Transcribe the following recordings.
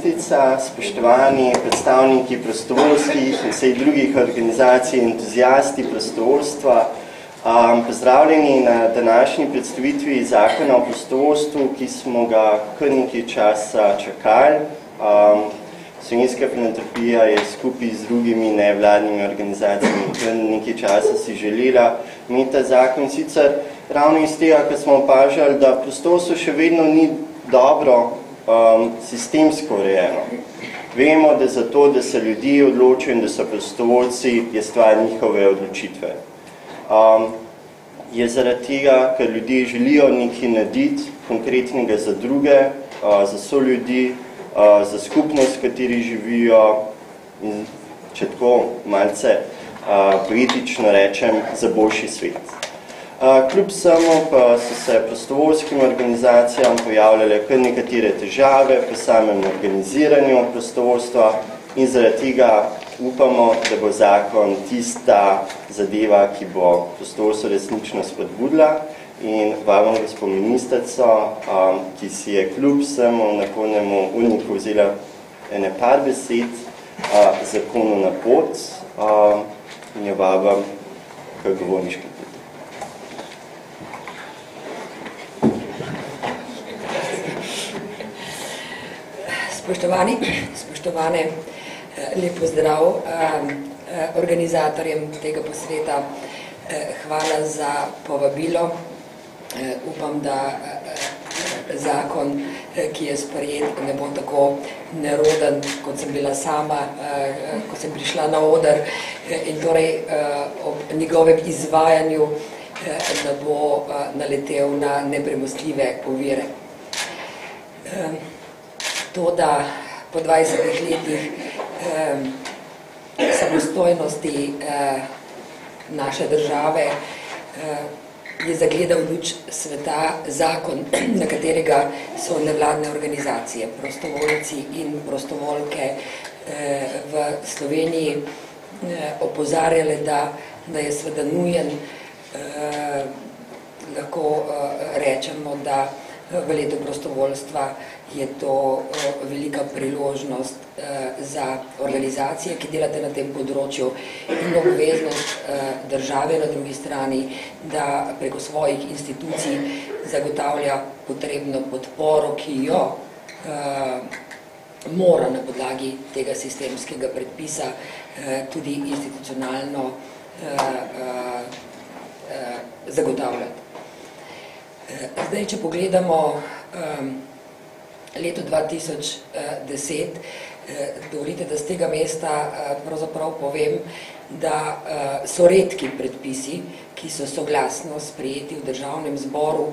ministrica, spoštovani predstavniki prostovoljskih in vseh drugih organizacij, entuzijasti prostovoljstva. Pozdravljeni na današnji predstavitvi zakona o prostovoljstvu, ki smo ga kar nekaj časa čakali. Slovenska filantropija je skupaj z drugimi nevladnimi organizacijami kar nekaj časa si želela imeti ta zakon. Sicer ravno iz tega, ker smo opažali, da prostovoljstvo še vedno ni dobro sistemsko urejeno. Vemo, da zato, da se ljudje odločijo in da so prostovoljci, je stvar njihove odločitve. Je zaradi tega, ker ljudje želijo nekaj narediti, konkretnega za druge, za soljudi, za skupnost, v kateri živijo in, če tako malce poetično rečem, za boljši svet. Kljub vsemu pa so se prostovoljskim organizacijam pojavljale kar nekatere težave po samem organiziranju prostovoljstva in zaradi tega upamo, da bo zakon tista zadeva, ki bo prostovoljstvo resnično spodbudila. In vabam gospod ministrico, ki si je kljub vsemu napornemu urniku vzela ene par besed zakonu na pot in jo vabam k govorniški. Spoštovane, lep pozdrav organizatorjem tega posveta. Hvala za povabilo. Upam, da zakon, ki je sprejet, ne bo tako neroden, kot sem bila sama, ko sem prišla na oder in torej ob njegovem izvajanju ne bo naletel na nepremostljive ovire. To, da po 20 letih samostojnosti naše države je zagledal luč sveta zakon, na katerega so nevladne organizacije, prostovoljci in prostovoljke v Sloveniji opozarjale, da je seveda nujen. Lahko rečemo, da v letu prostovoljstva je to velika priložnost za organizacije, ki delate na tem področju, in obveznost države na drugi strani, da preko svojih institucij zagotavlja potrebno podporo, ki jo mora na podlagi tega sistemskega predpisa tudi institucionalno zagotavljati. Zdaj, če pogledamo leto 2010, dovolite, da z tega mesta pravzaprav povem, da so redki predpisi, ki so soglasno sprejeti v Državnem zboru,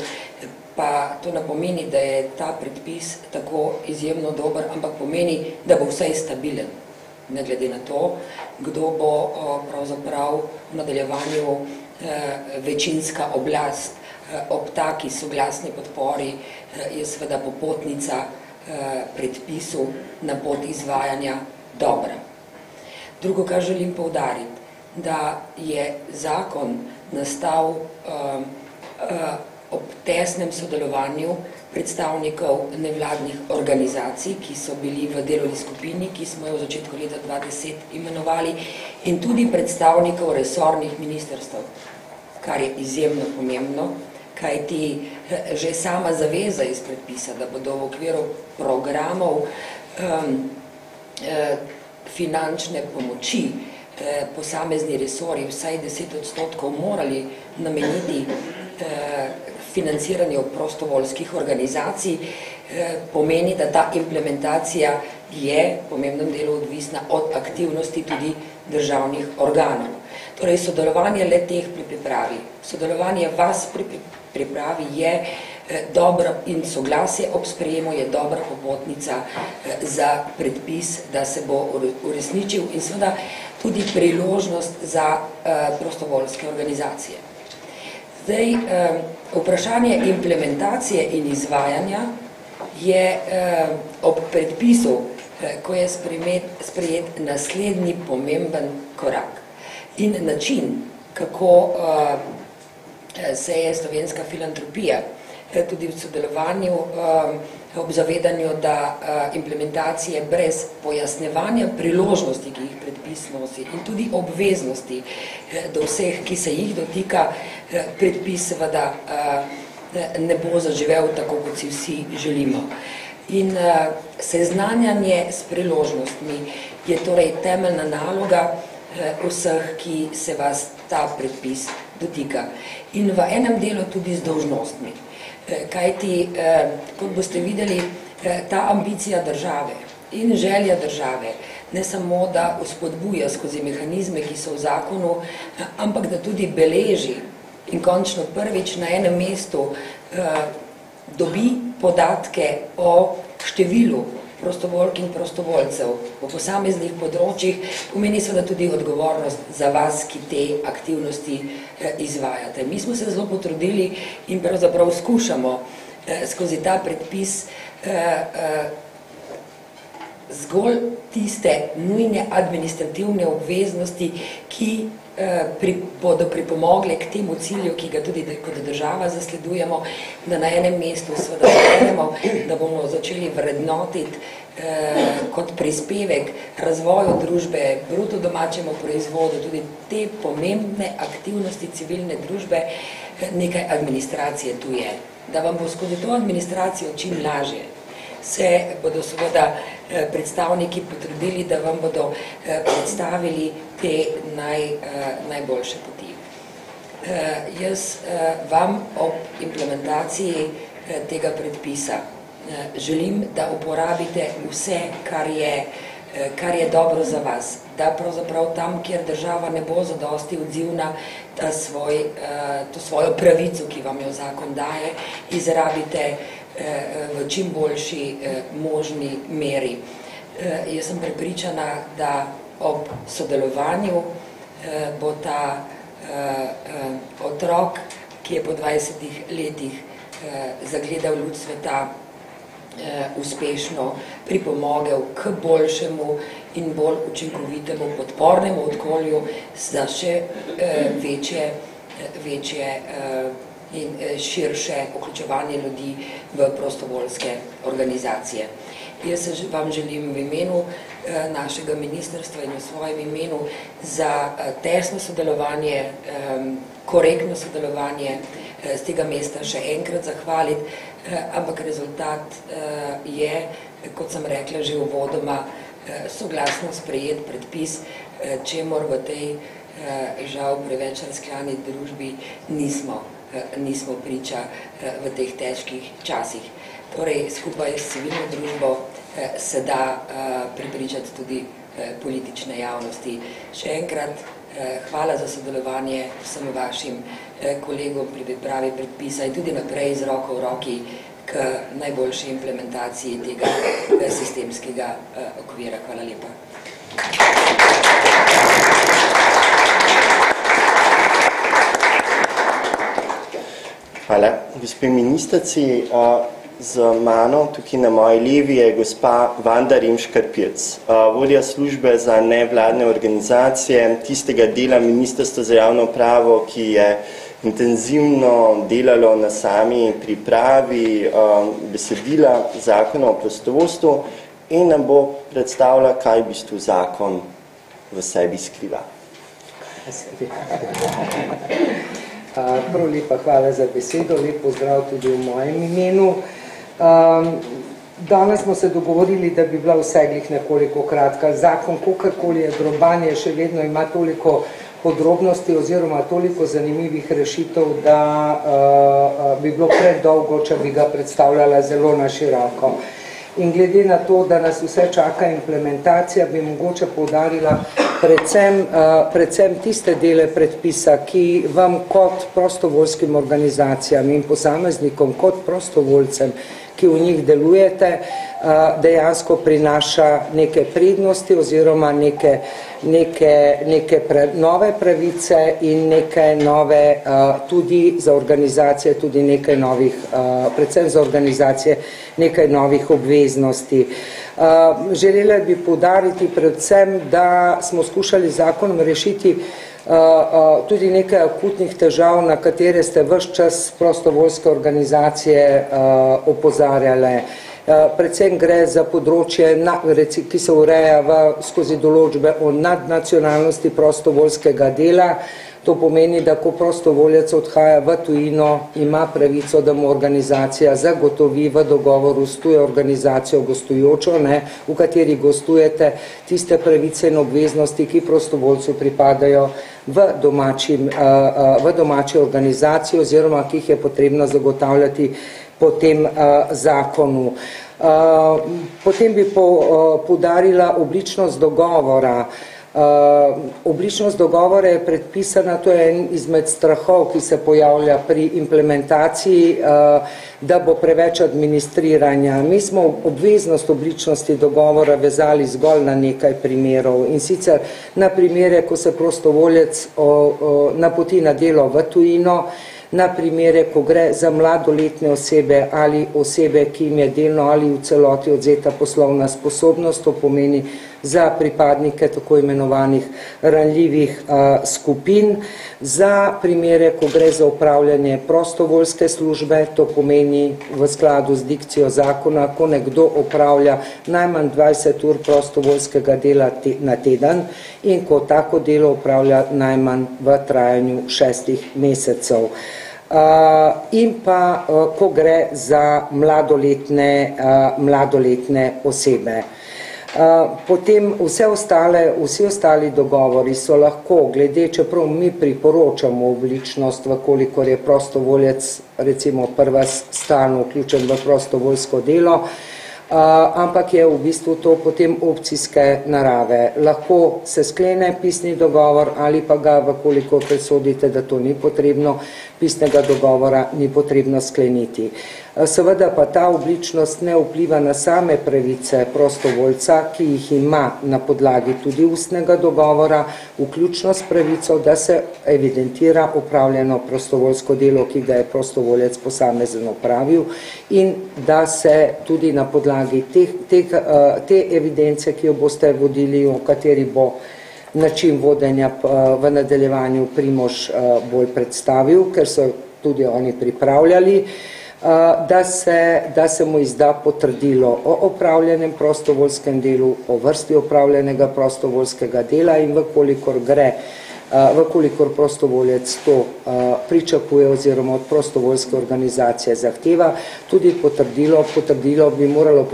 pa to ne pomeni, da je ta predpis tako izjemno dober, ampak pomeni, da bo vsaj stabilen, ne glede na to, kdo bo pravzaprav v nadaljevanju večinska oblast. Ob taki soglasni podpori je seveda popotnica predpisu na pot izvajanja dobra. Drugo, kar želim poudariti, da je zakon nastal ob tesnem sodelovanju predstavnikov nevladnih organizacij, ki so bili v delovni skupini, ki smo jo v začetku leta 2010 imenovali, in tudi predstavnikov resornih ministrstev, kar je izjemno pomembno, kajti že sama zaveza iz predpisa, da bodo v okviru programov finančne pomoči posamezni resorji vsaj 10% morali nameniti financiranju prostovoljskih organizacij, pomeni, da ta implementacija je v pomembnem delu odvisna od aktivnosti tudi državnih organov. Torej, sodelovanje le-teh pri pripravi, sodelovanje vas pri pripravi je dobro in soglasje ob sprejemu je dobra popotnica za predpis, da se bo uresničil in seveda tudi priložnost za prostovoljske organizacije. Zdaj, vprašanje implementacije in izvajanja je ob predpisu, ko je sprejet naslednji pomemben korak. In način, kako se je slovenska filantropija tudi v sodelovanju, ob zavedanju, da implementacije brez pojasnevanja priložnosti, ki jih predpis nosi, in tudi obveznosti do vseh, ki se jih dotika, predpis seveda ne bo zaživel tako, kot si vsi želimo. In seznanjanje s priložnostmi je torej temeljna naloga vseh, ki se vas ta predpis dotika. In v enem delu tudi z dolžnostmi. Kajti, kot boste videli, ta ambicija države in želja države ne samo, da vzpodbuja skozi mehanizme, ki so v zakonu, ampak da tudi beleži in končno prvič na enem mestu dobi podatke o številu prostovoljk in prostovoljcev v posameznih področjih, pomeni seveda tudi odgovornost za vas, ki te aktivnosti izvajate. Mi smo se zelo potrudili in pravzaprav skušamo skozi ta predpis zgolj tiste nujne administrativne obveznosti, ki bodo pripomogle k temu cilju, ki ga tudi kot država zasledujemo, da na enem mestu seveda zavedemo, da bomo začeli vrednotiti kot prispevek razvoju družbe, bruto domačemu proizvodu, tudi te pomembne aktivnosti civilne družbe, nekaj administracije tu je. Da vam bo skozi to administracijo čim lažje. Se bodo seveda predstavniki potrudili, da vam bodo predstavili te najboljše poti. Jaz vam ob implementaciji tega predpisa želim, da uporabite vse, kar je dobro za vas, da pravzaprav tam, kjer država ne bo zadosti odzivna, to svojo pravico, ki vam jo zakon daje, izrabite v čim boljši možni meri. Jaz sem prepričana, da ob sodelovanju bo ta otrok, ki je po 20 letih zagledal luč sveta, uspešno pripomogel k boljšemu in bolj učinkovitemu podpornemu okolju za še večje in širše vključevanje ljudi v prostovoljske organizacije. Jaz se vam želim v imenu našega ministrstva in v svojem imenu za tesno sodelovanje, korektno sodelovanje z tega mesta še enkrat zahvaliti, ampak rezultat je, kot sem rekla že uvodoma, soglasno sprejet predpis, čemur v tej žal preveč razklani družbi nismo priča v teh težkih časih. Torej, skupaj s civilno družbo se da prepričati tudi politične javnosti. Še enkrat hvala za sodelovanje vsem vašim kolegom pri pripravi predpisa in tudi naprej z roko v roki k najboljši implementaciji tega sistemskega okvira. Hvala lepa. Hvala. Gospe ministrici, z mano tukaj na moji levi je gospa Vanda Remškar-Pirc, vodja službe za nevladne organizacije tistega dela Ministrstva za javno upravo, ki je intenzivno delalo na sami pripravi besedila zakona o prostovoljstvu in nam bo predstavila, kaj v bistvu zakon v sebi skriva. Prav lepa hvala za besedo, lep pozdrav tudi v mojem imenu. Danes smo se dogovorili, da bi bila vseglih nekoliko kratka. Zakon, kakorkoli je groban, je še vedno ima toliko podrobnosti oziroma toliko zanimivih rešitev, da bi bilo predolgo, če bi ga predstavljala zelo na široko. In glede na to, da nas vse čaka implementacija, bi mogoče poudarila predvsem tiste dele predpisa, ki vam kot prostovoljskim organizacijam in posameznikom, kot prostovoljcem, ki v njih delujete, dejansko prinaša neke prednosti oziroma neke nove pravice in neke nove tudi za organizacije, tudi nekaj novih, predvsem za organizacije, nekaj novih obveznosti. Želela bi poudariti predvsem, da smo skušali zakonom rešiti tudi nekaj akutnih težav, na katere ste ves čas prostovoljske organizacije opozarjale. Predvsem gre za področje, ki se ureja skozi določbe o nadnacionalnosti prostovoljskega dela. To pomeni, da ko prostovoljec odhaja v tujino, ima pravico, da mu organizacija zagotovi v dogovoru s tujo organizacijo gostujočo, v kateri gostujete, tiste pravice in obveznosti, ki prostovoljcu pripadajo v domači organizaciji oziroma ki jih je potrebno zagotavljati po tem zakonu. Potem bi poudarila obličnost dogovora. Obličnost dogovora je predpisana, to je en izmed strahov, ki se pojavlja pri implementaciji, da bo preveč administriranja. Mi smo obveznost obličnosti dogovora vezali zgolj na nekaj primerov, in sicer na primere, ko se prostovoljec napoti na delo v tujino, na primere, ko gre za mladoletne osebe ali osebe, ki jim je delno ali v celoti odzeta poslovna sposobnost, to pomeni za pripadnike tako imenovanih ranljivih skupin, za primere, ko gre za upravljanje prostovoljske službe, to pomeni v skladu z dikcijo zakona, ko nekdo opravlja najmanj 20 ur prostovoljskega dela na teden in ko tako delo opravlja najmanj v trajanju 6 mesecev. In pa, ko gre za mladoletne osebe. Potem vsi ostali dogovori so lahko, glede, čeprav mi priporočamo obličnost, vkolikor je prostovoljec recimo prva stalno vključen v prostovoljsko delo, ampak je v bistvu to potem opcijske narave. Lahko se sklene pisni dogovor ali pa ga, vkolikor presodite, da to ni potrebno, pisnega dogovora ni potrebno skleniti. Seveda pa ta obličnost ne vpliva na same pravice prostovoljca, ki jih ima na podlagi tudi ustnega dogovora, vključno s pravico, da se evidentira opravljeno prostovoljsko delo, ki ga je prostovoljec posamezen opravil, in da se tudi na podlagi te evidence, ki jo boste vodili, o kateri bo način vodenja v nadaljevanju Primož bolj predstavil, ker so tudi oni pripravljali, da se mu izda potrdilo o opravljenem prostovoljskem delu, o vrsti opravljenega prostovoljskega dela, in vkolikor prostovoljec to pričakuje oziroma od prostovoljske organizacije zahteva, tudi potrdilo bi moralo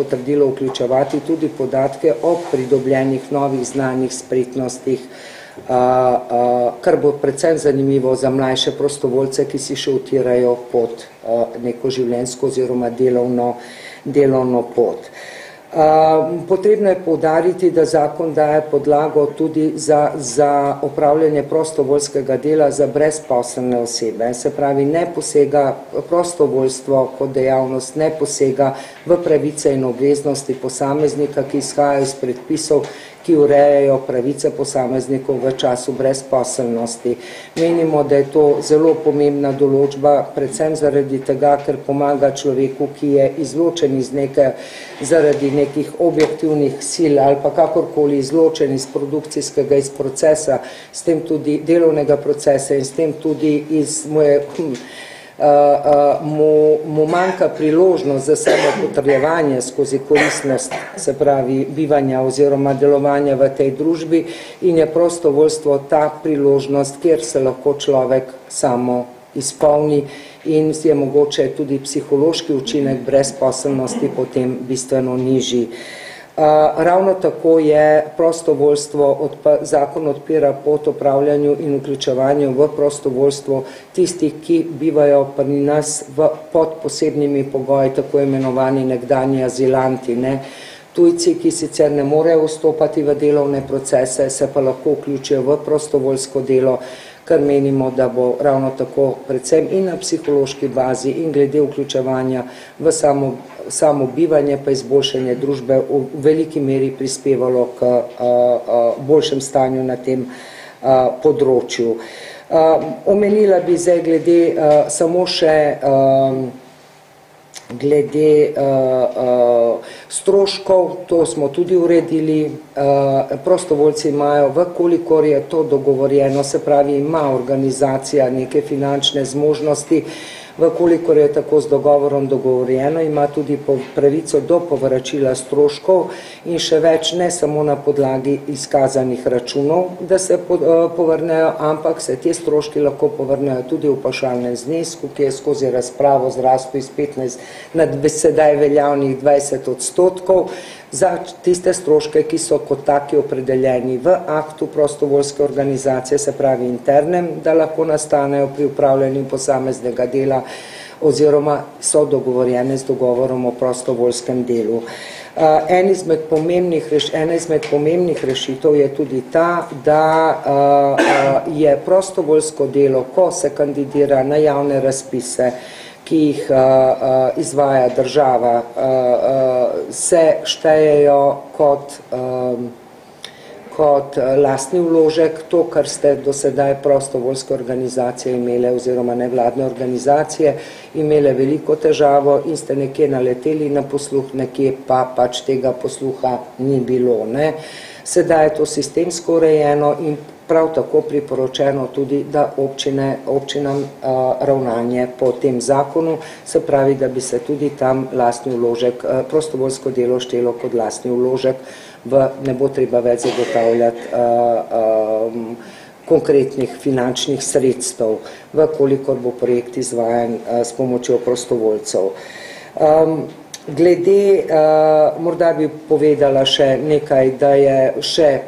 vključevati tudi podatke o pridobljenih novih znanjih, spretnostih, kar bo predvsem zanimivo za mlajše prostovoljce, ki si še utirajo pot, neko življenjsko oziroma delovno pot. Potrebno je poudariti, da zakon daje podlago tudi za opravljanje prostovoljskega dela za brezposelne osebe. Se pravi, ne posega prostovoljstvo kot dejavnost, ne posega v pravice in obveznosti posameznika, ki izhajajo iz predpisov, ki urejajo pravice posameznikov v času brezposelnosti. Menimo, da je to zelo pomembna določba, predvsem zaradi tega, ker pomaga človeku, ki je izločen iz zaradi nekih objektivnih sil ali pa kakorkoli izločen iz produkcijskega, iz procesa, s tem tudi delovnega procesa in s tem tudi mu manjka priložnost za samopotrjevanje skozi koristnost, se pravi bivanja oziroma delovanja v tej družbi, in je prostovoljstvo ta priložnost, kjer se lahko človek samo izpolni in je mogoče tudi psihološki učinek brezposelnosti potem bistveno nižji. Ravno tako je prostovoljstvo, zakon odpira pot opravljanju in vključevanju v prostovoljstvo tistih, ki bivajo pri nas pod posebnimi pogoji, tako imenovani nekdanji azilanti, tujci, ki sicer ne morejo vstopati v delovne procese, se pa lahko vključijo v prostovoljsko delo, kar menimo, da bo ravno tako predvsem in na psihološki bazi in glede vključevanja v samo bivanje pa izboljšanje družbe v veliki meri prispevalo k boljšem stanju na tem področju. Omenila bi zdaj glede samo še Glede stroškov, to smo tudi uredili, prostovoljci imajo, vkolikor je to dogovorjeno, se pravi, ima organizacija neke finančne zmožnosti, vkolikor je tako z dogovorom dogovorjeno, ima tudi pravico do povračila stroškov in še več ne samo na podlagi izkazanih računov, da se povrnejo, ampak se te stroški lahko povrnejo tudi v pavšalnem znesku, ki je skozi razpravo zrastel iz 15 na sedaj veljavnih 20% za tiste stroške, ki so kot taki opredeljeni v aktu prostovoljske organizacije, se pravi internem, da lahko nastanejo pri upravljanju posameznega dela oziroma so dogovorjene z dogovorom o prostovoljskem delu. Ena izmed pomembnih rešitev je tudi ta, da je prostovoljsko delo, ko se kandidira na javne razpise, ki jih izvaja država, se štejejo kot lastni vložek, to, kar ste do sedaj prostovoljske organizacije imele oziroma nevladne organizacije, imele veliko težavo in ste nekje naleteli na posluh, nekje pa pač tega posluha ni bilo. Sedaj je to sistemsko urejeno in prav tako priporočeno tudi, da občinam ravnanje po tem zakonu, se pravi, da bi se tudi tam lastni vložek, prostovoljsko delo štelo kot lastni vložek, ne bo treba več zagotavljati konkretnih finančnih sredstev, vkolikor bo projekt izvajan s pomočjo prostovoljcev. Glede, morda bi povedala še nekaj, da je še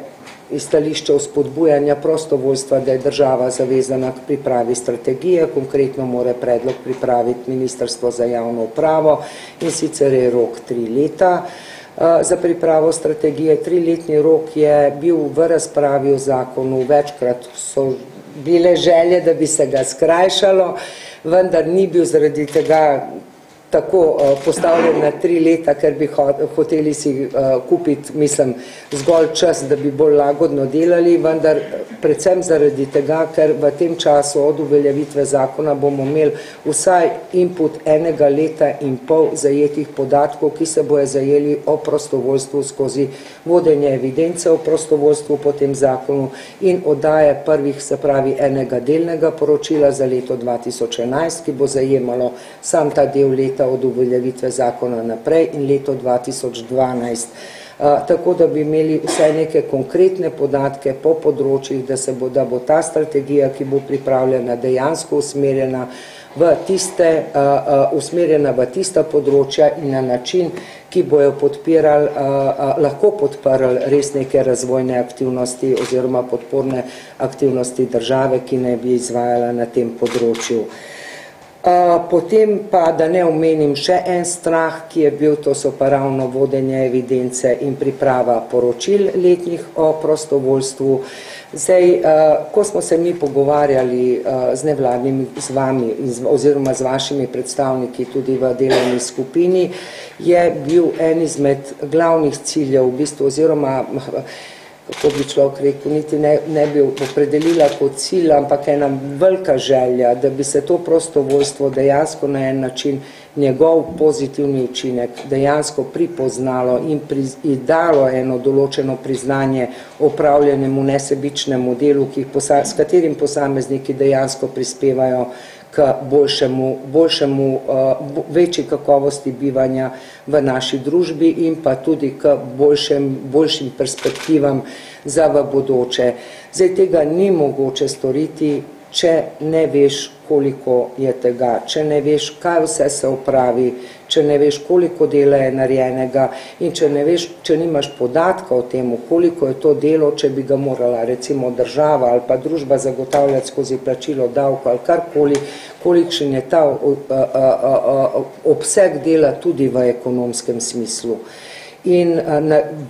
iz stališča vzpodbujanja prostovoljstva, da je država zavezana k pripravi strategije, konkretno mora predlog pripraviti Ministrstvo za javno upravo in sicer je rok 3 leta. Za pripravo strategije 3-letni rok je bil v razpravi o zakonu, večkrat so bile želje, da bi se ga skrajšalo, vendar ni bil zaradi tega tako postavljen na 3 leta, ker bi hoteli si kupiti, mislim, zgolj čas, da bi bolj lagodno delali, vendar predvsem zaradi tega, ker v tem času od uveljavitve zakona bomo imeli vsaj input 1 leta in pol zajetih podatkov, ki se bojo zajeli o prostovoljstvu skozi vodenje evidence o prostovoljstvu po tem zakonu in oddaje prvih, se pravi, enega delnega poročila za leto 2011, ki bo zajemalo sam ta del leta od uveljavitve zakona naprej in leto 2012. Tako da bi imeli vsaj neke konkretne podatke po področjih, da bo ta strategija, ki bo pripravljena, dejansko usmerjena v tista področja in na način, ki bojo lahko podprli res neke razvojne aktivnosti oziroma podporne aktivnosti države, ki ne bi izvajala na tem področju. Potem pa, da ne omenim še en strah, ki je bil, to so pa ravno vodenje evidence in priprava poročil letnih o prostovoljstvu. Zdaj, ko smo se mi pogovarjali z nevladnimi, z vami oziroma z vašimi predstavniki tudi v delovni skupini, je bil en izmed glavnih ciljev v bistvu oziroma kako bi človek rekel, niti ne bi opredelila kot cilj, ampak ena velika želja, da bi se to prostovoljstvo dejansko na en način njegov pozitivni učinek dejansko pripoznalo in dalo eno določeno priznanje opravljenemu nesebičnemu delu, s katerim posamezniki dejansko prispevajo k večji kakovosti bivanja v naši družbi in pa tudi k boljšim perspektivam za v bodoče. Zdaj tega ni mogoče storiti, če ne veš, koliko je tega, če ne veš, kaj vse se opravi, če ne veš, koliko dela je narejenega in če nimaš podatka o tem, koliko je to delo, če bi ga morala recimo država ali pa družba zagotavljati skozi plačilo davka ali karkoli, kolikšen je ta obseg dela tudi v ekonomskem smislu. In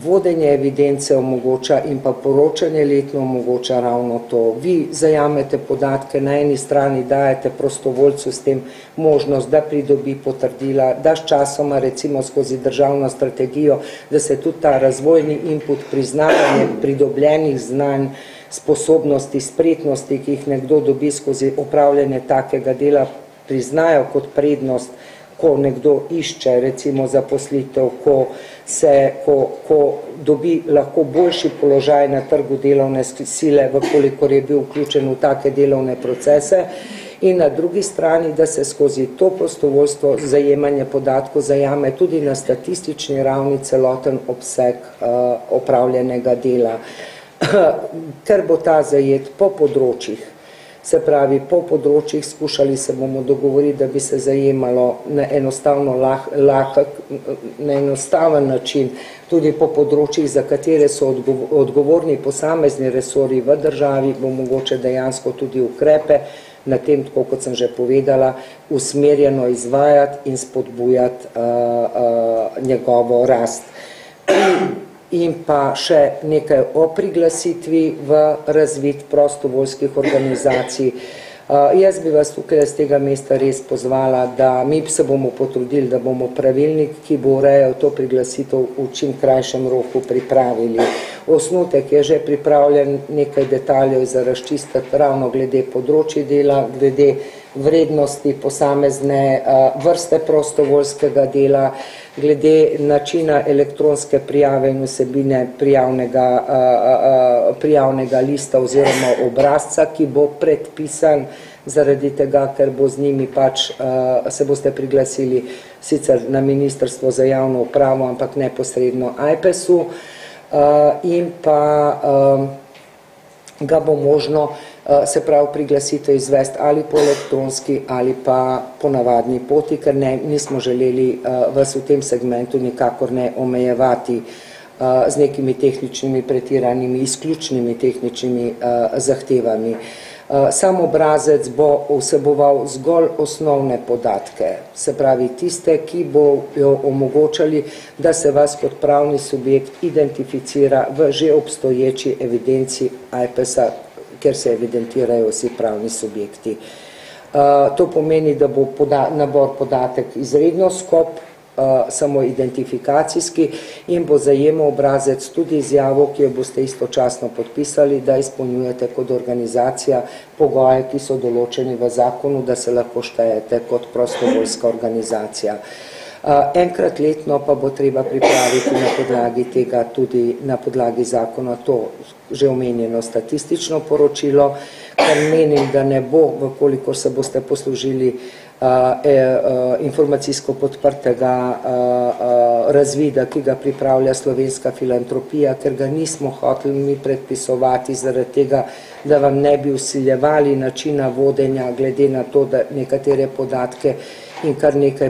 vodenje evidence omogoča in pa poročanje letno omogoča ravno to. Vi zajamete podatke, na eni strani dajete prostovoljcu s tem možnost, da pridobi potrdila, da s časoma recimo skozi državno strategijo, da se tudi ta razvojni input, priznavanje pridobljenih znanj, sposobnosti, spretnosti, ki jih nekdo dobi skozi opravljanje takega dela, priznajo kot prednost ko nekdo išče recimo zaposlitev, ko dobi lahko boljši položaj na trgu delovne sile, vkolikor je bil vključen v take delovne procese, in na drugi strani, da se skozi to prostovoljstvo zajemanje podatkov zajame tudi na statistični ravni celoten obseg opravljenega dela. Ker bo ta zajet po področjih, se pravi po področjih, skušali se bomo dogovoriti, da bi se zajemalo na enostaven način tudi po področjih, za katere so odgovorni posamezni resorji v državi, bo mogoče dejansko tudi ukrepe na tem, tako kot sem že povedala, usmerjeno izvajati in spodbujati njegovo rast. In pa še nekaj o priglasitvi v razvid prostovoljskih organizacij. Jaz bi vas tukaj z tega mesta res pozvala, da mi se bomo potrudili, da bomo pravilnik, ki bo urejal to priglasitev, v čim krajšem roku pripravili. Osnutek je že pripravljen, nekaj detaljev za razčistiti ravno glede področji dela, glede vrednosti posamezne vrste prostovoljskega dela, glede načina elektronske prijave in vsebine prijavnega lista oziroma obrazca, ki bo predpisan zaradi tega, ker bo z njimi pač se boste priglasili sicer na Ministrstvo za javno upravo, ampak neposredno AJPES-u, in pa ga bo možno se pravi priglasitev izvesti ali po elektronski ali pa po navadni poti, ker nismo želeli vas v tem segmentu nikakor ne omejevati z nekimi tehničnimi pretiranimi, izključnimi tehničnimi zahtevami. Sam obrazec bo vseboval zgolj osnovne podatke, se pravi tiste, ki bojo omogočali, da se vas kot pravni subjekt identificira v že obstoječi evidenci AJPES-a, ker se evidentirajo vsi pravni subjekti. To pomeni, da bo nabor podatek izredno skop, samo identifikacijski, in bo zajemal obrazec tudi izjavo, ki jo boste istočasno podpisali, da izpolnjujete kot organizacija pogoje, ki so določeni v zakonu, da se lahko štejete kot prostovoljska organizacija. Enkrat letno pa bo treba pripraviti na podlagi tega tudi na podlagi zakona to že omenjeno statistično poročilo, kar menim, da ne bo, vkolikor se boste poslužili informacijsko podprtega razvida, ki ga pripravlja Slovenska filantropija, ker ga nismo hoteli mi predpisovati zaradi tega, da vam ne bi vsiljevali načina vodenja glede na to, da nekatere podatke in kar nekaj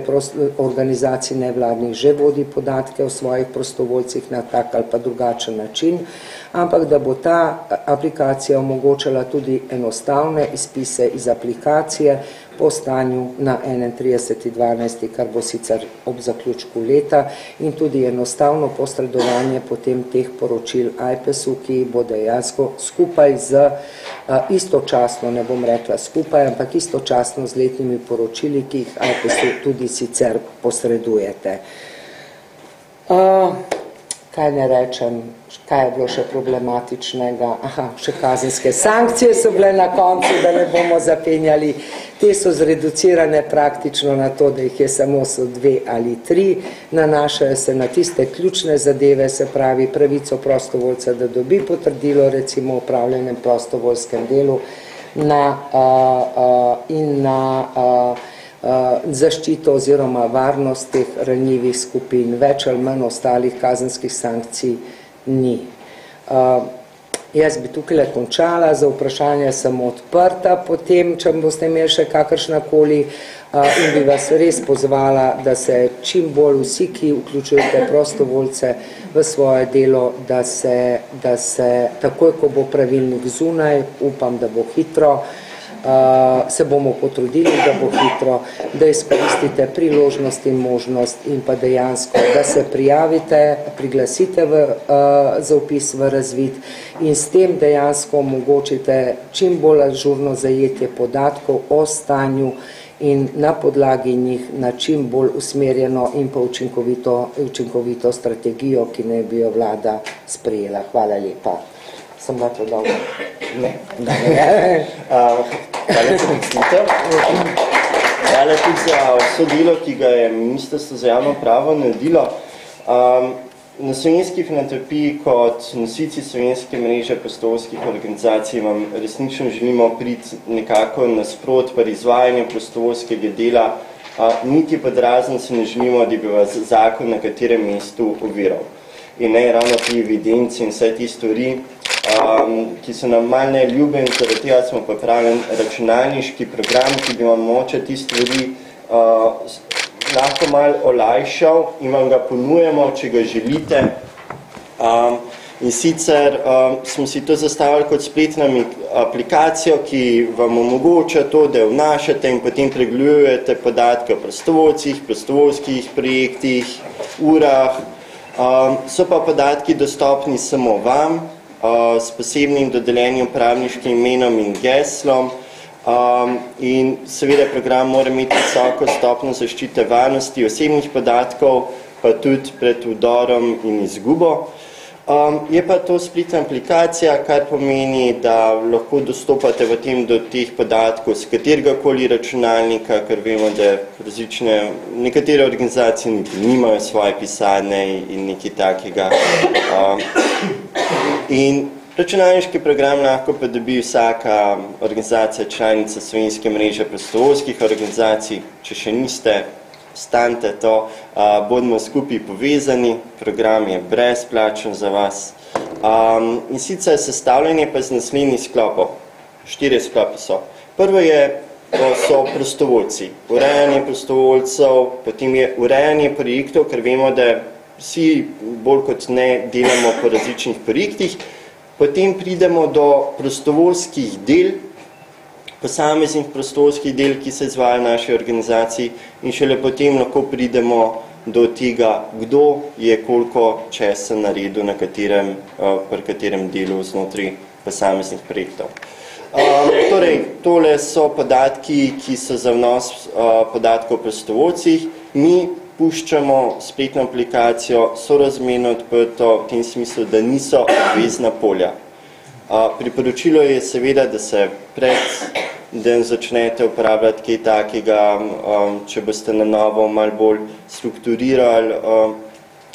organizacij nevladnih že vodi podatke o svojih prostovoljcih na tak ali pa drugačen način, ampak da bo ta aplikacija omogočala tudi enostavne izpise iz aplikacije po stanju na 31.12., kar bo sicer ob zaključku leta, in tudi enostavno posredovanje potem teh poročil AJPES-u, ki bo dejansko skupaj z istočasno, ne bom rekla skupaj, ampak istočasno z letnimi poročili, ki jih AJPES-u tudi sicer posredujete. Kaj ne rečem, kaj je bilo še problematičnega? Še kazenske sankcije so bile na koncu, da ne bomo zapenjali. Te so zreducirane praktično na to, da jih je samo 2 ali 3, nanašajo se na tiste ključne zadeve, se pravi pravico prostovoljca, da dobi potrdilo recimo o opravljenem prostovoljskem delu in na zaščito oziroma varnost teh ranljivih skupin. Več ali manj ostalih kazenskih sankcij ni. Jaz bi tukaj končala, za vprašanje sem odprta, potem, če boste imeli še kakršnakoli, in bi vas res pozvala, da se čim bolj vsi, ki vključujete prostovoljce v svoje delo, da se takoj, ko bo pravilnik zunaj, upam, da bo hitro, se bomo potrudili, da bo hitro, da izkoristite priložnost in možnost in pa dejansko, da se prijavite, priglasite za vpis v razvid in s tem dejansko omogočite čim bolj ažurno zajetje podatkov o stanju in na podlagi njih na čim bolj usmerjeno in pa učinkovito strategijo, ki naj bi jo vlada sprejela. Hvala lepa. Sem da to dolgo? Ne. Hvala za predstavitev. hvala tudi za vso delo, ki ga je Ministrstvo za javno upravo naredilo. Na Slovenski filantropiji kot nosici Slovenske mreže prostovoljskih organizacij vam resnično želimo priti nekako nasprot pri izvajanju prostovoljskega dela, niti podrazno se ne želimo, da bi vas zakon na katerem mestu oviral. In ne ravno ti evidenci in vse ti stvari, ki so nam malo neljube in zaradi tega smo pripravljeni računalniški program, ki bi vam moče ti stvari lahko malo olajšal in vam ga ponujemo, če ga želite. In sicer smo si to zastavili kot spletno aplikacijo, ki vam omogoča to, da vnašate in potem pregledujete podatke o prostovoljcih, prostovoljskih projektih, urah. So pa podatki dostopni samo vam, s posebnim dodeljenim uporabniškim imenom in geslom. In seveda program mora imeti visoko stopnjo zaščite varnosti osebnih podatkov, pa tudi pred vdorom in izgubo. Je pa to spletna aplikacija, kar pomeni, da lahko dostopate v tem do teh podatkov z katerigakoli računalnika, ker vemo, da nekatere organizacije niti nimajo svoje pisarne in nekaj takega. In računalniški program lahko pa dobi vsaka organizacija članica Slovenske mreže prostovoljskih organizacij. Če še niste, stanite to, bodimo skupaj povezani, program je brezplačen za vas. In sicer sestavljanje pa z naslednjih sklopov. 4 sklopi so. Prvo so prostovoljci, urejanje prostovoljcev, potem je urejanje projektov, ker vemo, da vsi bolj kot ne delamo po različnih projektih. Potem pridemo do prostovoljskih del, posameznih prostovoljskih del, ki se izvajajo v naši organizaciji in šele potem lahko pridemo do tega, kdo je koliko česa naredil pri katerem delu znotraj posameznih projektov. Torej, tole so podatki, ki so za vnos podatkov o prostovoljcih. Mi puščamo spletno aplikacijo sorazmerno odprto v tem smislu, da niso obvezna polja. Priporočilo je seveda, da se da začnete uporabljati kaj takega, če boste na novo malo bolj strukturirali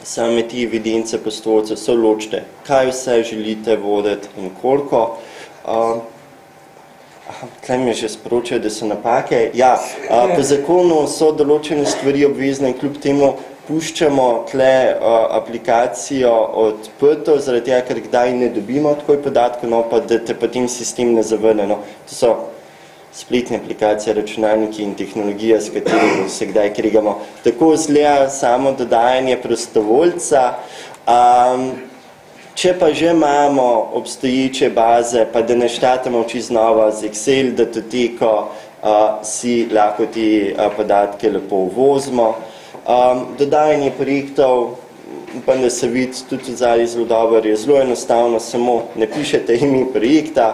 same te evidence prostovoljcev, se odločite, kaj vse želite voditi in koliko. Tlej mi že sporočajo, da so napake. Ja, po zakonu so določene stvari obvezne in kljub temu puščamo tle aplikacijo odprto, zaradi tega, ker kdaj ne dobimo takoj podatkov, no pa da te potem sistem ne zavrne. No, to so spletne aplikacije, računalniki in tehnologija, s katerimi se kdaj kregamo. Tako izgleda samo dodajanje prostovoljca. Če pa že imamo obstoječe baze, pa da ne štatamo oči znova z Excel datoteko, si lahko te podatke lepo uvozimo. Dodajanje projektov, pa da se vidi tudi zadaj zelo dobro, je zelo enostavno, samo ne pišete ime projekta.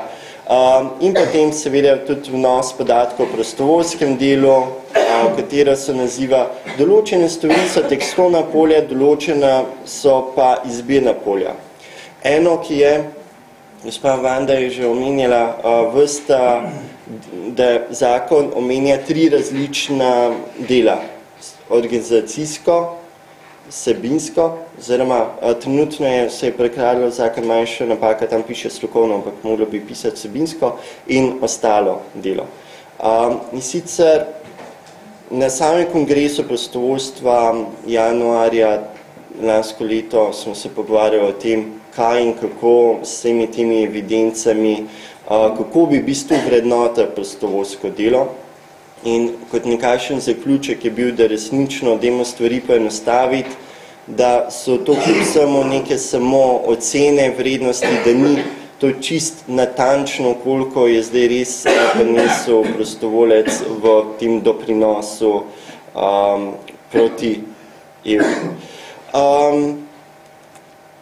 In potem seveda tudi vnos podatkov o prostovoljskem delu, katera so naziva. Določene stvari so tekstovna polja, določena so pa izbirna polja. Eno, ki je, gospa Vanda je že omenjala, da zakon omenja 3 različna dela. Organizacijsko, vsebinsko, oziroma trenutno se je prekradlo zakon manjša napaka, tam piše strokovno, ampak moglo bi pisati vsebinsko in ostalo delo. In sicer na samem kongresu prostovoljstva januarja lansko leto smo se pogovarjali o tem, kaj in kako s vsemi temi evidencami, kako bi v bistvu vrednotili prostovoljsko delo. In kot nekakšen zaključek je bil, da resnično dajmo stvari poenostaviti, da so to kljub samo neke samo ocene vrednosti, da ni to čist natančno, koliko je zdaj res prinesel prostovolec v tem doprinosu proti evru.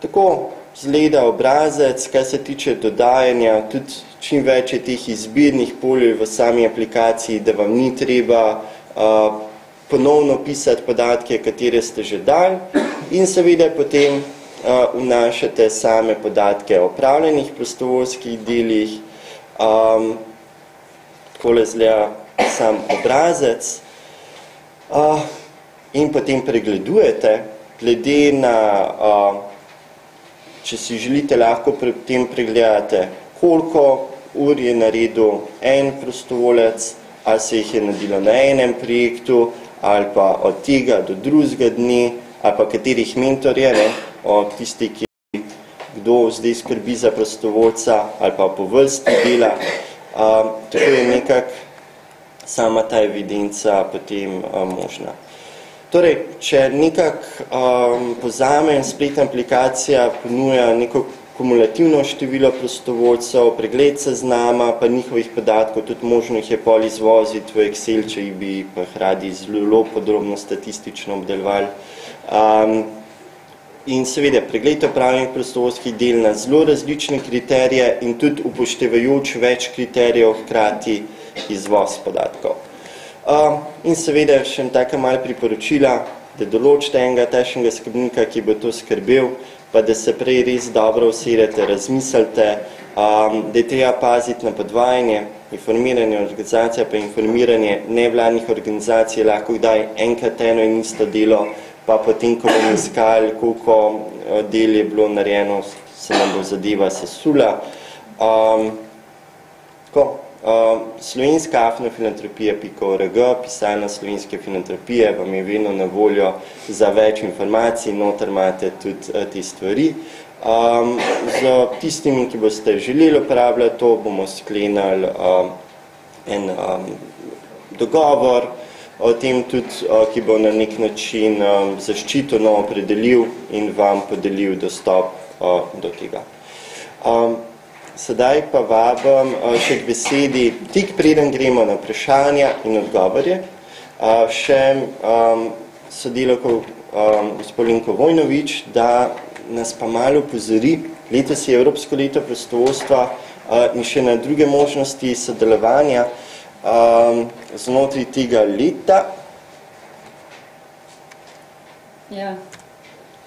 Tako zgleda obrazec, kaj se tiče dodajanja, tudi čim več je teh izbirnih polj v sami aplikaciji, da vam ni treba ponovno pisati podatke, katere ste že dali, in seveda potem vnašate same podatke o opravljenih prostovoljskih delih. Takole zgleda sam obrazec. in potem pregledujete, glede na, če si želite, lahko potem pregledate, koliko ur je naredil en prostovolec, ali se jih je naredilo na enem projektu, ali pa od tega do drugega dne, ali pa katerih mentor je, od tisti, ki kdo zdaj skrbi za prostovoljca, ali pa po vrsti dela. Tako je nekako sama ta evidenca potem možna. Torej, če nekako povzamem, spletna aplikacija ponuja neko kumulativno število prostovoljcev, pregled seznama, pa njihovih podatkov, tudi možno jih je pol izvoziti v Excel, če jih bi pa radi zelo podrobno statistično obdelovali. In seveda, pregled opravljenih prostovoljskih del na zelo različne kriterije in tudi upoštevajoč več kriterijev, hkrati izvoz podatkov. In seveda še taka malo priporočila, da določite enega takšnega skrbnika, ki bo to skrbel, pa da se prej res dobro usedete, razmislite, da je treba paziti na podvajanje, informiranje organizacije, pa informiranje nevladnih organizacij, lahko kdaj enkrat eno in isto delo, pa potem, ko bomo iskali, koliko del je bilo narejeno, se nam bo zadeva sesula. Slovenska afnofilantropija.org, pisarna Slovenske filantropije, vam je vedno na voljo za več informacij, noter imate tudi te stvari. Z tistimi, ki boste želeli uporabljati to, bomo sklenili en dogovor o tem tudi, ki bo na nek način zaščiteno opredelil in vam podelil dostop do tega. Sedaj pa vabim še k besedi, tik preden gremo na vprašanja in odgovore, še sodelavko gospod Lenko Vojnovič, da nas pa malo opozori. Letos je Evropsko leto prostovoljstva in še na druge možnosti sodelovanja znotraj tega leta. Ja,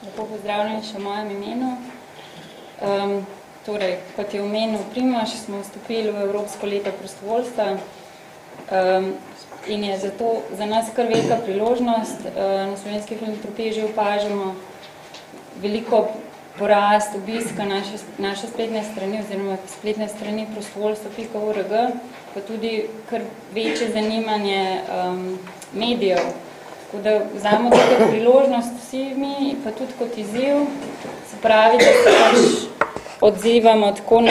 lepo pozdravljeni še v mojem imenu. Torej, kot je omenil Primož, smo vstopili v Evropsko leto prostovoljstva in je zato za nas kar velika priložnost. Na Slovenski filantropiji že opažamo veliko porast obiska naše spletne strani oziroma spletne strani prostovoljstvo.org, pa tudi kar večje zanimanje medijev. Tako da vzamo tudi priložnost vsi mi, pa tudi kot izziv, se pravi, da se pač odzivamo tako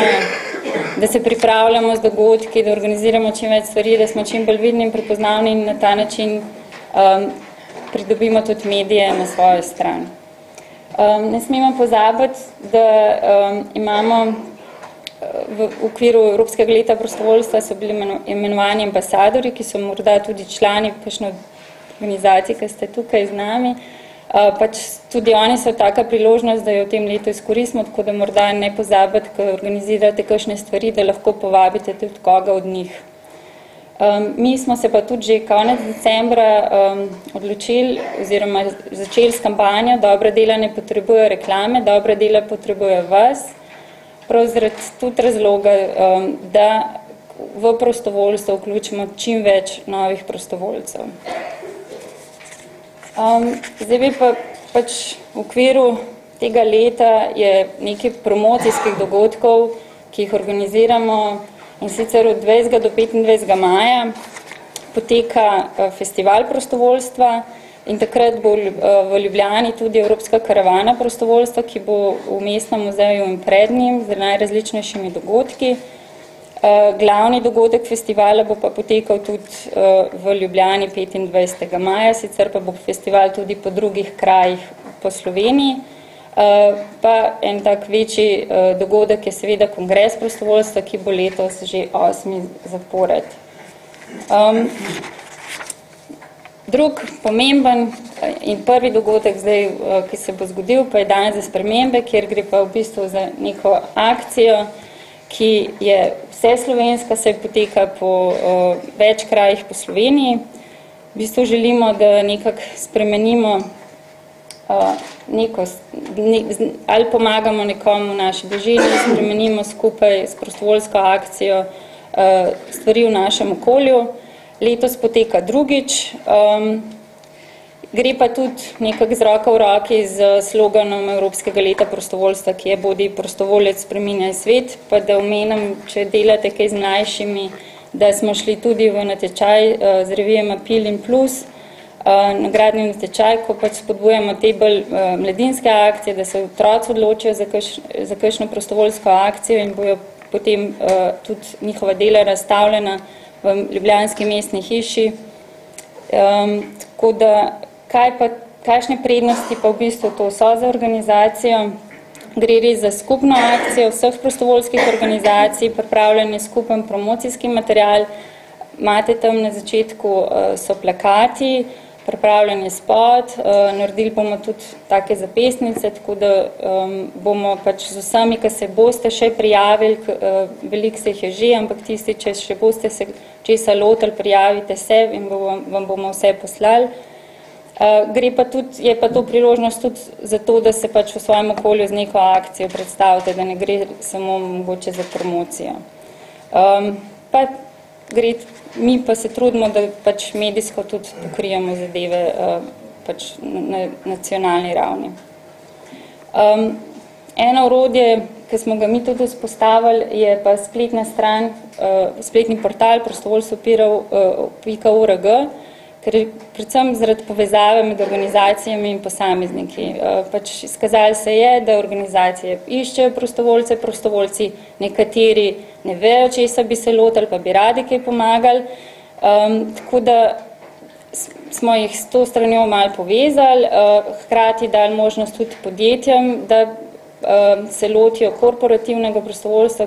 da se pripravljamo z dogodki, da organiziramo čim več stvari, da smo čim bolj vidni in prepoznavni in na ta način pridobimo tudi medije na svojo stran. Ne smemo pozabiti, da imamo v okviru Evropskega leta prostovoljstva so bili imenovani ambasadori, ki so morda tudi člani kakšne organizacije, ki ste tukaj z nami. Pač tudi oni so taka priložnost, da jo v tem letu izkoristimo, tako da morda ne pozabiti, ko organizirate kakšne stvari, da lahko povabite tudi koga od njih. Mi smo se pa tudi že konec decembra odločili oziroma začeli s kampanjo Dobra dela ne potrebujejo reklame, dobra dela potrebujejo vas. Prav zaradi tudi razloga, da v prostovoljstvo vključimo čim več novih prostovoljcev. Zdaj bi pa pač v okviru tega leta je nekaj promocijskih dogodkov, ki jih organiziramo in sicer od 20. do 25. maja poteka festival prostovoljstva in takrat bo v Ljubljani tudi Evropska karavana prostovoljstva, ki bo v Mestnem muzeju in pred njim z najrazličnejšimi dogodki. Glavni dogodek festivala bo pa potekal tudi v Ljubljani 25. maja, sicer pa bo festival tudi po drugih krajih po Sloveniji. Pa en tak večji dogodek je seveda kongres prostovoljstva, ki bo letos že 8. zapored. Drug pomemben in prvi dogodek zdaj, ki se bo zgodil, pa je dan za spremembe, kjer gre pa v bistvu za neko akcijo, ki je vse slovenska, se poteka po več krajih po Sloveniji. V bistvu želimo, da nekako spremenimo ali pomagamo nekomu v naši bližini, spremenimo skupaj s prostovoljsko akcijo stvari v našem okolju. Letos poteka drugič, Gre pa tudi nekako z roko v roki z sloganom Evropskega leta prostovoljstva, ki je Bodi prostovoljec, spreminjaj svet, pa da omenim, če delate kaj z mlajšimi, da smo šli tudi v natečaj z revijem Apil in Plus, nagradni natečaj, ko pač spodbujamo te bolj mladinske akcije, da se otroci odločijo za kakšno prostovoljsko akcijo in bojo potem tudi njihova dela razstavljena v ljubljanski mestni hiši. Tako da, kakšne prednosti pa v bistvu to so za organizacijo? Gre res za skupno akcijo vseh prostovoljskih organizacij, pripravljen je skupen promocijski material, imate tam na začetku so plakati, pripravljen je spot, naredili bomo tudi take zapestnice, tako da bomo pač z vsemi, ki se boste še prijavili, veliko se jih je že, ampak tisti, če še boste se česa lotili, prijavite se in vam bomo vse poslali. Je pa to priložnost tudi za to, da se pač v svojem okolju z neko akcijo predstavite, da ne gre samo mogoče za promocijo. Mi pa se trudimo, da pač medijsko tudi pokrijemo zadeve pač na nacionalni ravni. Eno orodje, ki smo ga mi tudi vzpostavili, je pa spletna stran, spletni portal prostovoljstvo.org, ker predvsem zaradi povezave med organizacijami in posamezniki. Pač izkazali se je, da organizacije iščejo prostovoljce, prostovoljci nekateri ne vejo, česa bi se lotili, pa bi radi kaj pomagali. Tako da smo jih s to stranjo malo povezali, hkrati dali možnost tudi podjetjem, da se lotijo korporativnega prostovoljstva,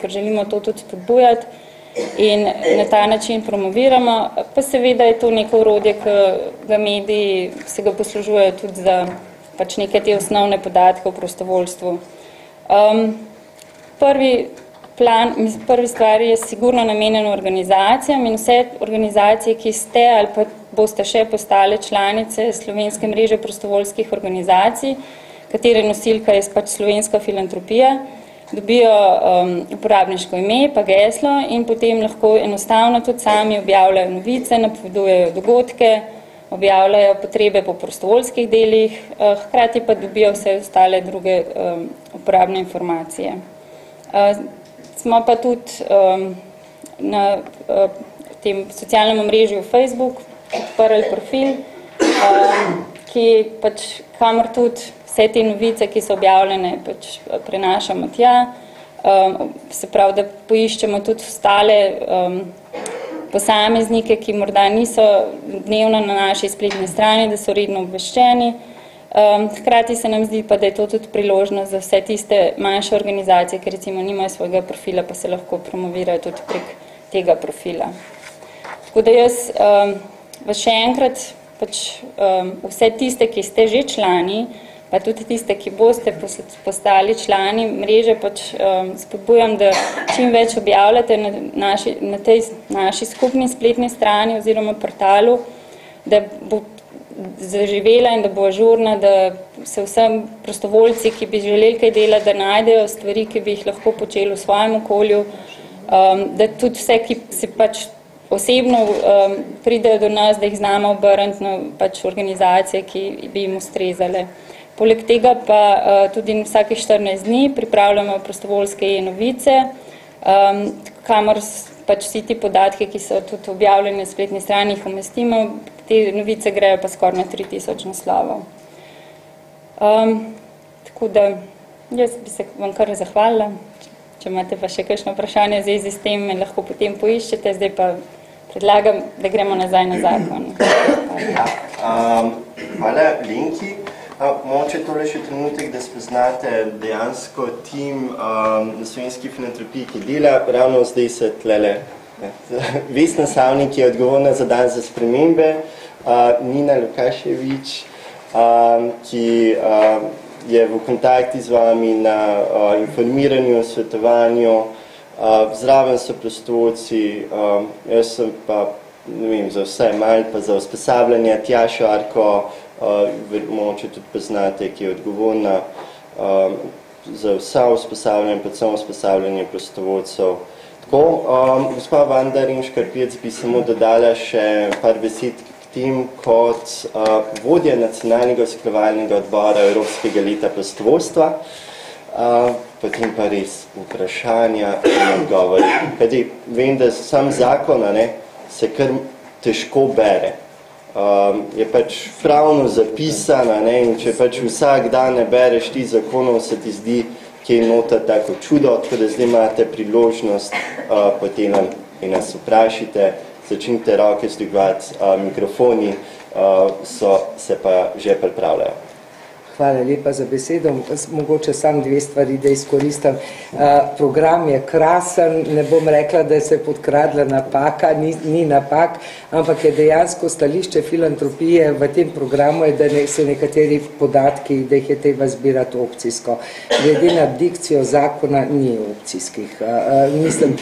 ker želimo to tudi spodbujati in na ta način promoviramo. Pa seveda je to neko orodje, ki ga mediji se ga poslužujejo tudi za pač neke te osnovne podatke o prostovoljstvu. Prvi stvar je sigurno namenjeno organizacijam in vse organizacije, ki ste ali pa boste še postale članice Slovenske mreže prostovoljskih organizacij, katere nosilka je pač Slovenska filantropija, dobijo uporabniško ime pa geslo in potem lahko enostavno tudi sami objavljajo novice, napovedujejo dogodke, objavljajo potrebe po prostovoljskih delih, hkrati pa dobijo vse ostale druge uporabne informacije. Smo pa tudi na tem socialnem omrežju Facebook odprli profil, ki pač kamor tudi vse te novice, ki so objavljene, pač prenašamo tja. Se pravi, da poiščemo tudi ostale posameznike, ki morda niso dnevno na naši spletni strani, da so redno obveščeni. Hkrati se nam zdi pa, da je to tudi priložnost za vse tiste manjše organizacije, ki recimo nimajo svojega profila, pa se lahko promovirajo tudi prek tega profila. Tako da jaz vas še enkrat pač vse tiste, ki ste že člani, pa tudi tiste, ki boste postali člani mreže, pač spodbujam, da čim več objavljate na tej naši skupni spletni strani oziroma portalu, da bo zaživela in da bo ažurna, da se vsem prostovoljci, ki bi želeli kaj delati, da najdejo stvari, ki bi jih lahko počeli v svojem okolju, da tudi vse, ki se pač osebno pridejo do nas, da jih znamo obrniti na pač organizacije, ki bi jim ustrezale. Poleg tega pa tudi vsakih 14 dni pripravljamo prostovoljske novice, kamor pač vsi ti podatki, ki so tudi objavljeni na spletni strani, jih umestimo, te novice grejo pa skoraj na 3000 naslovov. Tako da jaz bi se vam kar zahvalila. Če imate pa še kakšno vprašanje v zvezi s tem, me lahko potem poiščete, zdaj pa predlagam, da gremo nazaj na zakon. Hvala, Lenki. Mogoče tole še trenutek, da spoznate dejansko tim na Slovenski filantropiji, ki dela. Ravno zdaj se tlele Vesna Savnik je odgovorna za dan za spremembe, Nina Lukaševič, ki je v kontakti z vami na informiranju, svetovanju, zraven so prostovoljci, jaz sem pa, ne vem, za vse malo, pa za usposabljanje Tjašo Arko, mogoče tudi poznate, ki je odgovorna za vsa usposabljanja, predvsem usposabljanje prostovoljcev. Tako, gospa Vanda Rimškar-Pirc bi samo dodala še par besed k tem kot vodja nacionalnega usklajevalnega odbora Evropskega leta prostovoljstva, potem pa res vprašanja in odgovori. Kajti vem, da sam zakon se kar težko bere. Je pač pravno zapisana, in če pač vsak dan ne bereš ti zakonov, se ti zdi, ki je nota tako čudo, tako da zdaj imate priložnost potem in nas vprašite, začnite roke zdvigovati, mikrofoni se pa že pripravljajo. Hvala lepa za besedo. Mogoče sam dve stvari, da izkoristim. Program je krasen, ne bom rekla, da se je podkradla napaka, ni napak, ampak je dejansko stališče filantropije v tem programu, da so nekateri podatki, da jih je treba zbirati opcijsko. Glede na dikcijo zakona ni opcijskih. Mislim,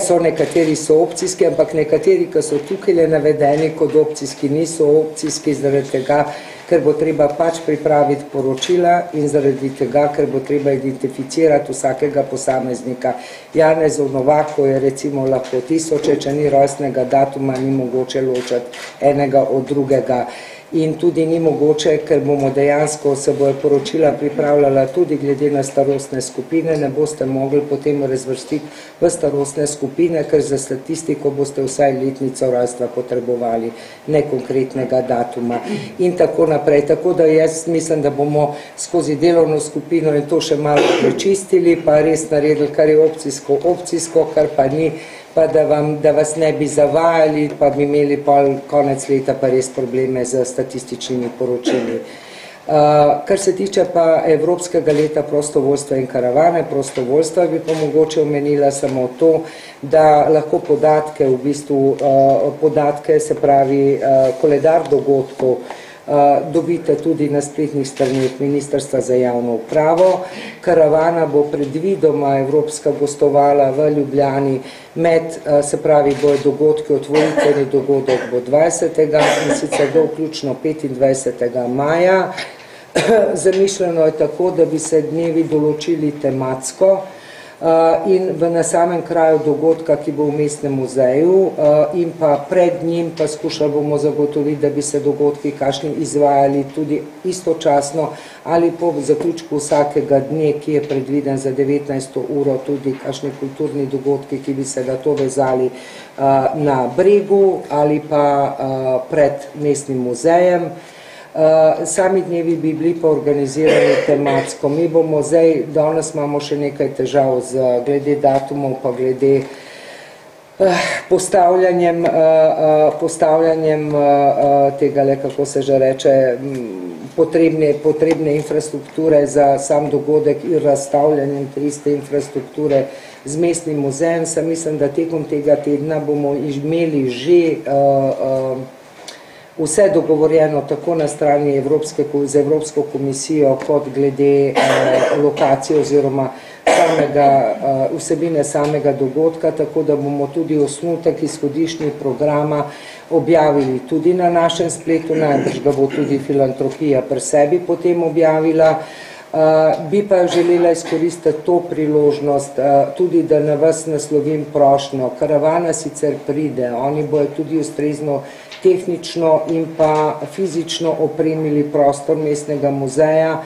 so nekateri so opcijski, ampak nekateri, ki so tukaj navedeni kot opcijski, niso opcijski zaradi tega, ker bo treba pač pripraviti poročila in zaradi tega, ker bo treba identificirati vsakega posameznika. Janezov Novakov je recimo lahko 1000, če ni rojstnega datuma, ni mogoče ločati enega od drugega. In tudi ni mogoče, ker bomo dejansko se bojo poročila pripravljala tudi glede na starostne skupine, ne boste mogli potem razvrstiti v starostne skupine, ker za statistiko boste vsaj letnico rojstva potrebovali, ne konkretnega datuma in tako naprej. Tako da jaz mislim, da bomo skozi delovno skupino in to še malo prečistili, pa res naredili, kar je opcijsko, kar pa ni, pa da vas ne bi zavajali, pa bi imeli konec leta pa res probleme z statističnimi poročili. Kar se tiče pa Evropskega leta prostovoljstva in karavane prostovoljstva, bi pa mogoče omenila samo to, da lahko podatke, se pravi koledar dogodkov, dobite tudi na spletnih straneh Ministrstva za javno upravo. Karavana bo predvidoma evropska gostovala v Ljubljani se pravi, bojo dogodki, otvoritveni dogodek bo 20. in sicer do vključno 25. maja. Zamišljeno je tako, da bi se dnevi določili tematsko in na samem kraju dogodka, ki bo v mestnem muzeju in pa pred njim pa skušali bomo zagotoviti, da bi se dogodki kakšni izvajali tudi istočasno ali po zaključku vsakega dne, ki je predviden za 19. uro, tudi kakšni kulturni dogodki, ki bi se ga to vezali na Bregu ali pa pred mestnim muzejem. Sami dnevi bi bili pa organizirani tematsko. Mi bomo zdaj, danes imamo še nekaj težav glede datumov, pa glede postavljanjem tega, kako se že reče, potrebne infrastrukture za sam dogodek in razstavljanjem te iste infrastrukture z mestnim muzejem. Mislim, da tekom tega tedna bomo imeli že vse dogovorjeno tako na strani z Evropsko komisijo kot glede lokacije oziroma vsebine samega dogodka, tako da bomo tudi osnutek izhodiščnih programa objavili tudi na našem spletu, najbrž ga bo tudi filantropija pri sebi potem objavila. Bi pa želela izkoristiti to priložnost, tudi da na vas naslovim prošnjo. Karavana sicer pride, oni bojo tudi ustrezno tehnično in pa fizično opremili prostor mestnega muzeja.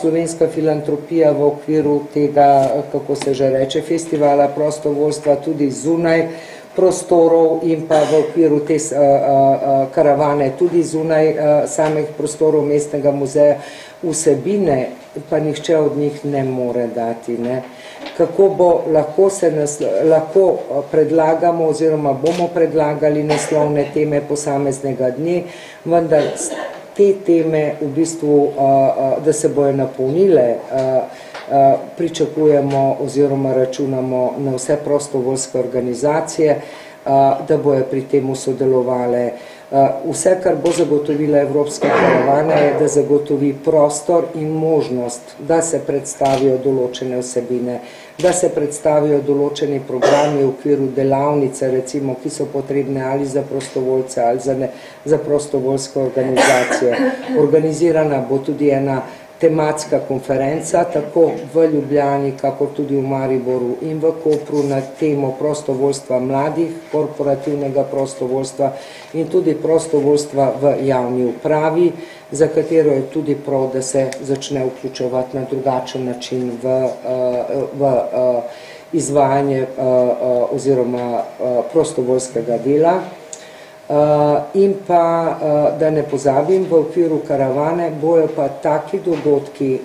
Slovenska filantropija v okviru tega, kako se že reče, festivala prostovoljstva tudi zunaj prostorov in pa v okviru te karavane tudi zunaj samih prostorov mestnega muzeja. Vsebine pa nihče od njih ne more dati. Kako bo, lahko predlagamo oziroma bomo predlagali naslovne teme posameznega dne, vendar te teme v bistvu, da se bojo napolnile, pričakujemo oziroma računamo na vse prostovoljske organizacije, da bojo pri tem sodelovale. Vse, kar bo zagotovila Evropska karavana, je, da zagotovi prostor in možnost, da se predstavijo določene vsebine, da se predstavijo določeni programi v okviru delavnice, recimo, ki so potrebne ali za prostovoljce ali za prostovoljske organizacije. Organizirana bo tudi ena tematska konferenca, tako v Ljubljani, kakor tudi v Mariboru in v Kopru na temo prostovoljstva mladih, korporativnega prostovoljstva in tudi prostovoljstva v javni upravi, za katero je tudi prav, da se začne vključevati na drugačen način v izvajanje oziroma prostovoljskega dela. In pa, da ne pozabim, v okviru karavane bojo pa taki dogodki,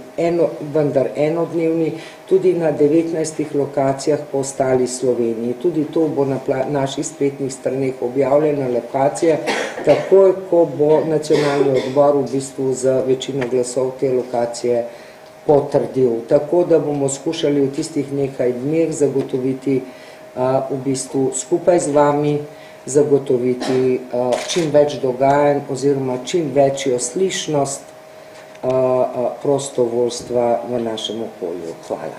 vendar enodnevni, tudi na 19 lokacijah po ostali Sloveniji. Tudi to bo na naših spletnih straneh objavljena lokacija, takoj, ko bo nacionalni odbor v bistvu z večino glasov te lokacije potrdil. Tako da bomo skušali v tistih nekaj dneh zagotoviti v bistvu skupaj z vami zagotoviti čim več dogajanj oziroma čim večjo slišnost prostovoljstva v našem okolju. Hvala.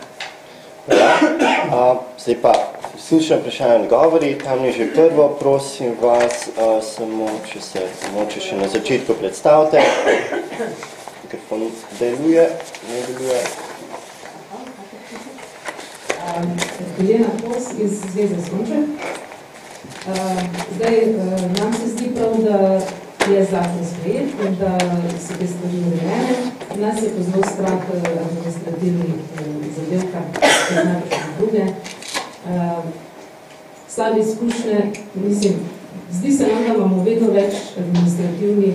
Zdaj pa slušam vprašanje odgovori. Tam je že prvo, prosim vas, samo, če se moče še na začetku predstavite. Mikrofon deluje, ne deluje. Jelena Kos iz Zveze Sonček. Zdaj, nam se zdi prav, da je zakon sprejet in da so te stvari urejene. Nas je pozval strah administrativnih zadev, kar poznati tudi druge. Slabe izkušnje, mislim, zdi se nam, da imamo vedno več administrativnih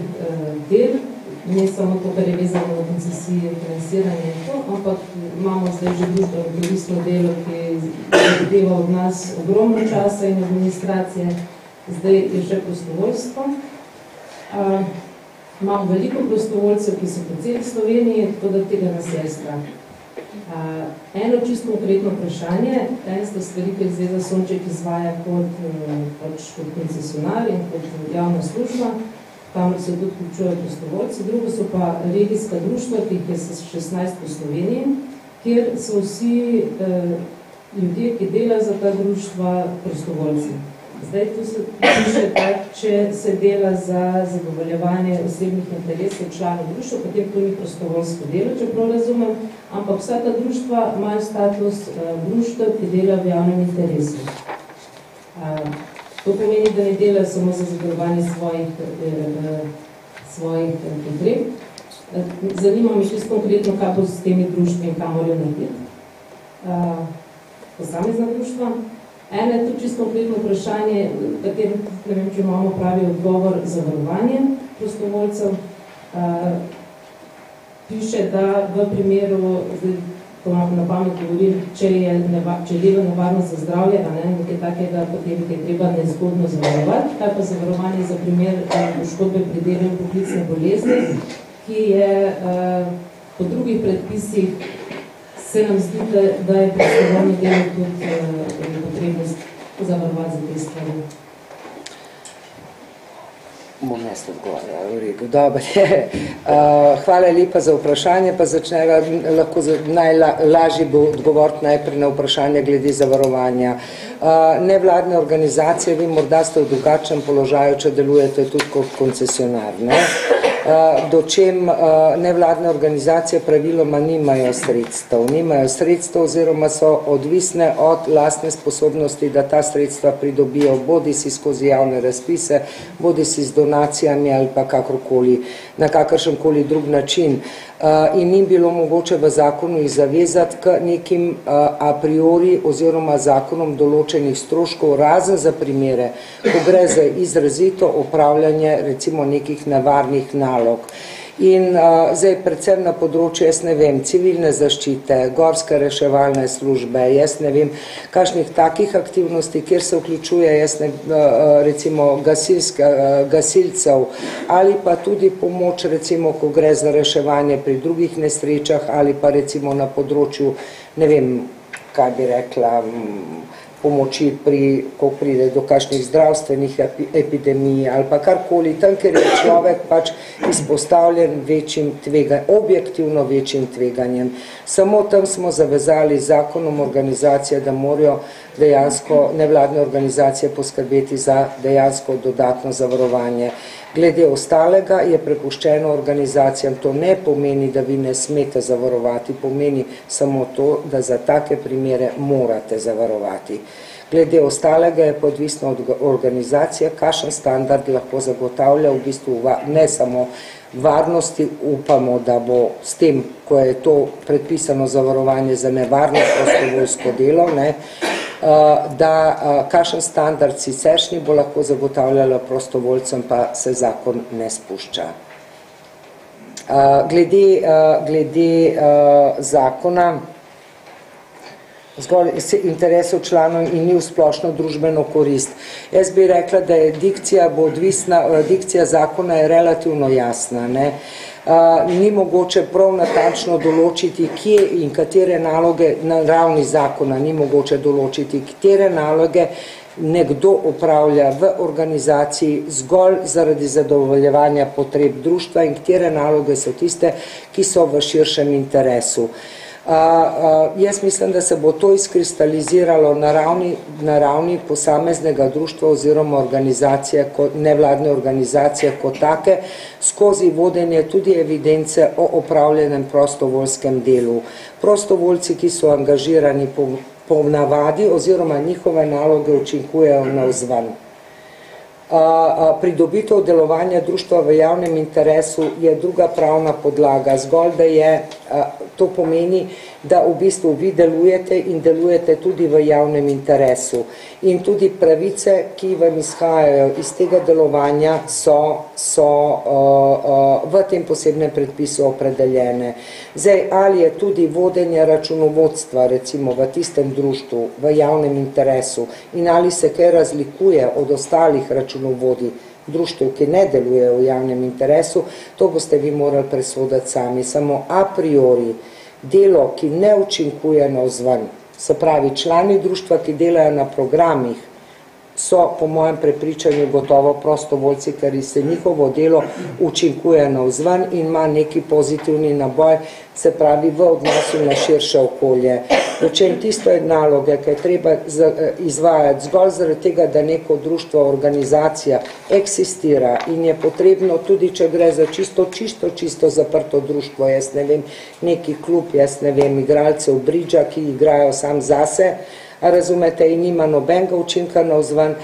del, ne samo to, kar je vezano na koncesije, financiranje in to, ampak imamo zdaj že družbeno koristno delo, ki zadeva od nas ogromno časa in administracije, zdaj je še prostovoljstvo. Imamo veliko prostovoljcev, ki so po celi Sloveniji, tako da tega nas je strah. Eno čisto konkretno vprašanje, ena sta stvari, ki Zveza Sonček izvaja kot koncesionar in kot javna služba, kamor se tudi vključujejo prostovoljci, drugo so pa regijska društva, ki jih je 16 v Sloveniji, kjer so vsi ljudje, ki delajo za ta društva, prostovoljci. Zdaj tu se piše, da če se dela za zadovoljevanje osebnih interesov članov društva, potem to ni prostovoljsko delo, čeprav razumem, ampak vsa ta društva imajo status društev, ki delajo v javnem interesu. To pomeni, da ne delajo samo za zadovoljevanje svojih potreb. Zanima me čisto konkretno, kaj bo s temi društvi in kam morajo narediti. Posamezna društva. Eno je to čisto konkretno vprašanje, katero, ne vem, če imamo pravi odgovor, zavarovanje prostovoljcev. Piše, da v primeru, ko na pamet govorim, če je delo nevarno za zdravje, a ne, nekaj takega, potem je treba nezgodno zavarovati, kaj pa zavarovanje za primer poškodbe pri delu in poklicne bolezni, ki je po drugih predpisih se nam zdi, da je prostovoljno delo tudi potrebnost zavarovati za te stvari. Bom jaz odgovarjala, v redu. Dobre. Hvala lepa za vprašanje, pa začneva, lahko najlažje bo odgovoriti najprej na vprašanje glede zavarovanja. Nevladne organizacije, vi morda ste v drugačnem položaju, če delujete tudi kot koncesionar, ne? Dočem nevladne organizacije praviloma nimajo sredstev oziroma so odvisne od lastne sposobnosti, da ta sredstva pridobijo bodi si skozi javne razpise, bodi si z donacijami ali pa kakorkoli, na kakršenkoli drug način. In ni bilo mogoče v zakonu jih zavezati k nekim a priori oziroma zakonom določenih stroškov, razen za primere, ko gre za izrazito upravljanje recimo nekih nevarnih nalog. In zdaj predvsem na področju, jaz ne vem, civilne zaščite, gorske reševalne službe, jaz ne vem, kakšnih takih aktivnosti, kjer se vključuje, recimo gasilcev ali pa tudi pomoč, recimo, ko gre za reševanje pri drugih nesrečah ali pa recimo na področju, ne vem, kaj bi rekla, pomoči ko pride do kakšnih zdravstvenih epidemij ali pa karkoli, tam, ker je človek pač izpostavljen objektivno večjim tveganjem. Samo tam smo zavezali zakonom organizacije, da morajo dejansko nevladne organizacije poskrbeti za dejansko dodatno zavarovanje. Glede ostalega je prepuščeno organizacijam. To ne pomeni, da vi ne smete zavarovati, pomeni samo to, da za take primere morate zavarovati. Glede ostalega je podvisno od organizacije, kakšen standard lahko zagotavlja v bistvu ne samo varnosti, upamo, da bo s tem, ko je to predpisano zavarovanje za nevarno prostovoljsko delo, da kakšen standard siceršnji bo lahko zagotavljala prostovoljcem, pa se zakon ne spušča. Glede zakona, zgolj interesov članov in ni v splošno družbeno korist. Jaz bi rekla, da je dikcija zakona je relativno jasna. Ni mogoče prav natančno določiti, kje in katere naloge na ravni zakona, ni mogoče določiti, katere naloge nekdo upravlja v organizaciji zgolj zaradi zadovoljevanja potreb društva in katere naloge so tiste, ki so v širšem interesu. Jaz mislim, da se bo to izkristaliziralo na ravni posameznega društva oziroma organizacije, nevladne organizacije kot take, skozi vodenje tudi evidence o opravljenem prostovoljskem delu. Prostovoljci, ki so angažirani po navadi oziroma njihove naloge učinkujejo navzven. Pridobitev delovanja društva v javnem interesu je druga pravna podlaga, zgolj da je, to pomeni, da v bistvu vi delujete in delujete tudi v javnem interesu. In tudi pravice, ki vam izhajajo iz tega delovanja, so v tem posebnem predpisu opredeljene. Zdaj, ali je tudi vodenje računovodstva, recimo v tistem društvu, v javnem interesu, in ali se kaj razlikuje od ostalih računovodij društev, ki ne delujejo v javnem interesu, to boste vi morali presoditi sami. Samo a priori delo, ki ne učinkuje navzven, se pravi člani društva, ki delajo na programih, so po mojem prepričanju gotovo prostovoljci, ker se njihovo delo učinkuje navzven in ima neki pozitivni naboj, se pravi v odnosu na širše okolje. Dočem tisto je naloge, ki je treba izvajati zgolj zaradi tega, da neko društvo, organizacija eksistira in je potrebno tudi, če gre za čisto zaprto društvo, jaz ne vem, neki klub, jaz ne vem, igralcev bridža, ki igrajo sam zase, razumete, in nima nobenega učinka navzven,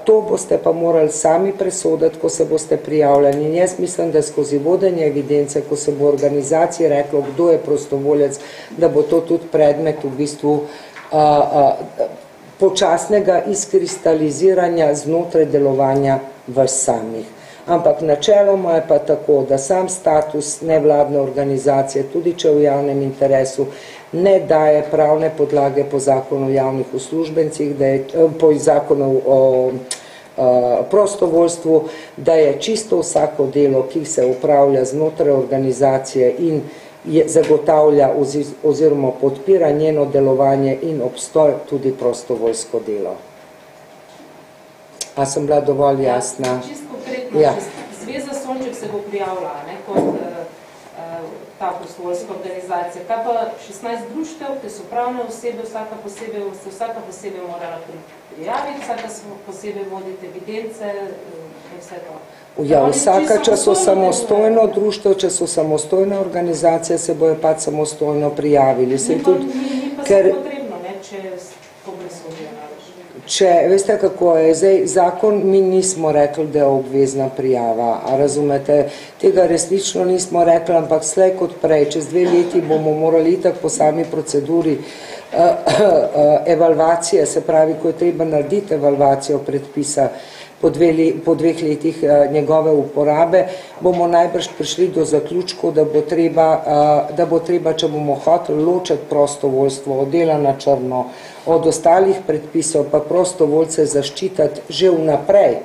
to boste pa morali sami presoditi, ko se boste prijavljali. In jaz mislim, da skozi vodenje evidence, ko se bo organizaciji reklo, kdo je prostovoljec, da bo to tudi predmet v bistvu počasnega izkristaliziranja znotraj delovanja vas samih. Ampak načeloma je pa tako, da sam status nevladne organizacije, tudi če v javnem interesu, ne daje pravne podlage po zakonu o javnih uslužbencih, po zakonu o prostovoljstvu, da je čisto vsako delo, ki se upravlja znotraj organizacije in zagotavlja oziroma podpira njeno delovanje in obstoj tudi prostovoljsko delo. A sem bila dovolj jasna? Čisto konkretno, Zveza Sonček se bo prijavila kot ta prostovoljska organizacija. Kaj pa 16 društev, ki so pravne osebe, vsaka posebej morala prijaviti, vsaka posebej voditi evidence in vse to. Ja, vsaka, če so samostojno društvo, če so samostojne organizacije, se bojo pač samostojno prijavili. Ni pa se potrebno, če poglasodijo nalož. Veste kako je, zdaj zakon mi nismo rekli, da je obvezna prijava, a razumete, tega resnično nismo rekli, ampak slej kot prej, čez 2 leti bomo morali itak po sami proceduri evalvacije, se pravi, ko je treba narediti evalvacijo predpisa po 2 letih njegove uporabe, bomo najbrž prišli do zaključkov, da bo treba, če bomo hoteli ločiti prostovoljstvo od dela na črno, od ostalih predpisov pa prostovoljce zaščititi že vnaprej.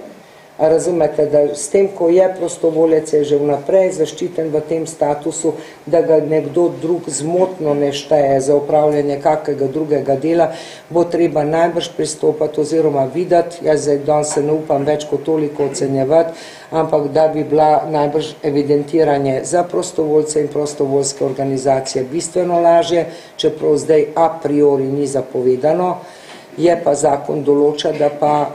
Razumete, da s tem, ko je prostovoljec, je že vnaprej zaščiten v tem statusu, da ga nekdo drug zmotno ne šteje za upravljanje kakega drugega dela, bo treba najbrž pristopati oziroma videti, jaz zdaj danes se ne upam več kot toliko ocenjevati, ampak da bi bila najbrž evidentiranje za prostovoljce in prostovoljske organizacije bistveno lažje, čeprav zdaj a priori ni zapovedano, je pa zakon določa, da pa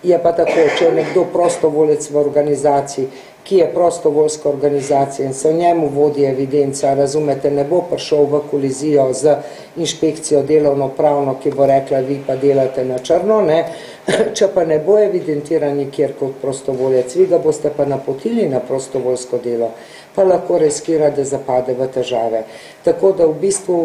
je pa tako, če je nekdo prostovoljec v organizaciji, ki je prostovoljska organizacija in se v njemu vodi evidenca, razumete, ne bo prišel v kolizijo z inšpekcijo delovno-pravno, ki bo rekla, vi pa delate na črno, ne? Če pa ne bo evidentiran nikjer kot prostovoljec, vi ga boste pa napotili na prostovoljsko delo, pa lahko riskira, da zapade v težave. Tako da v bistvu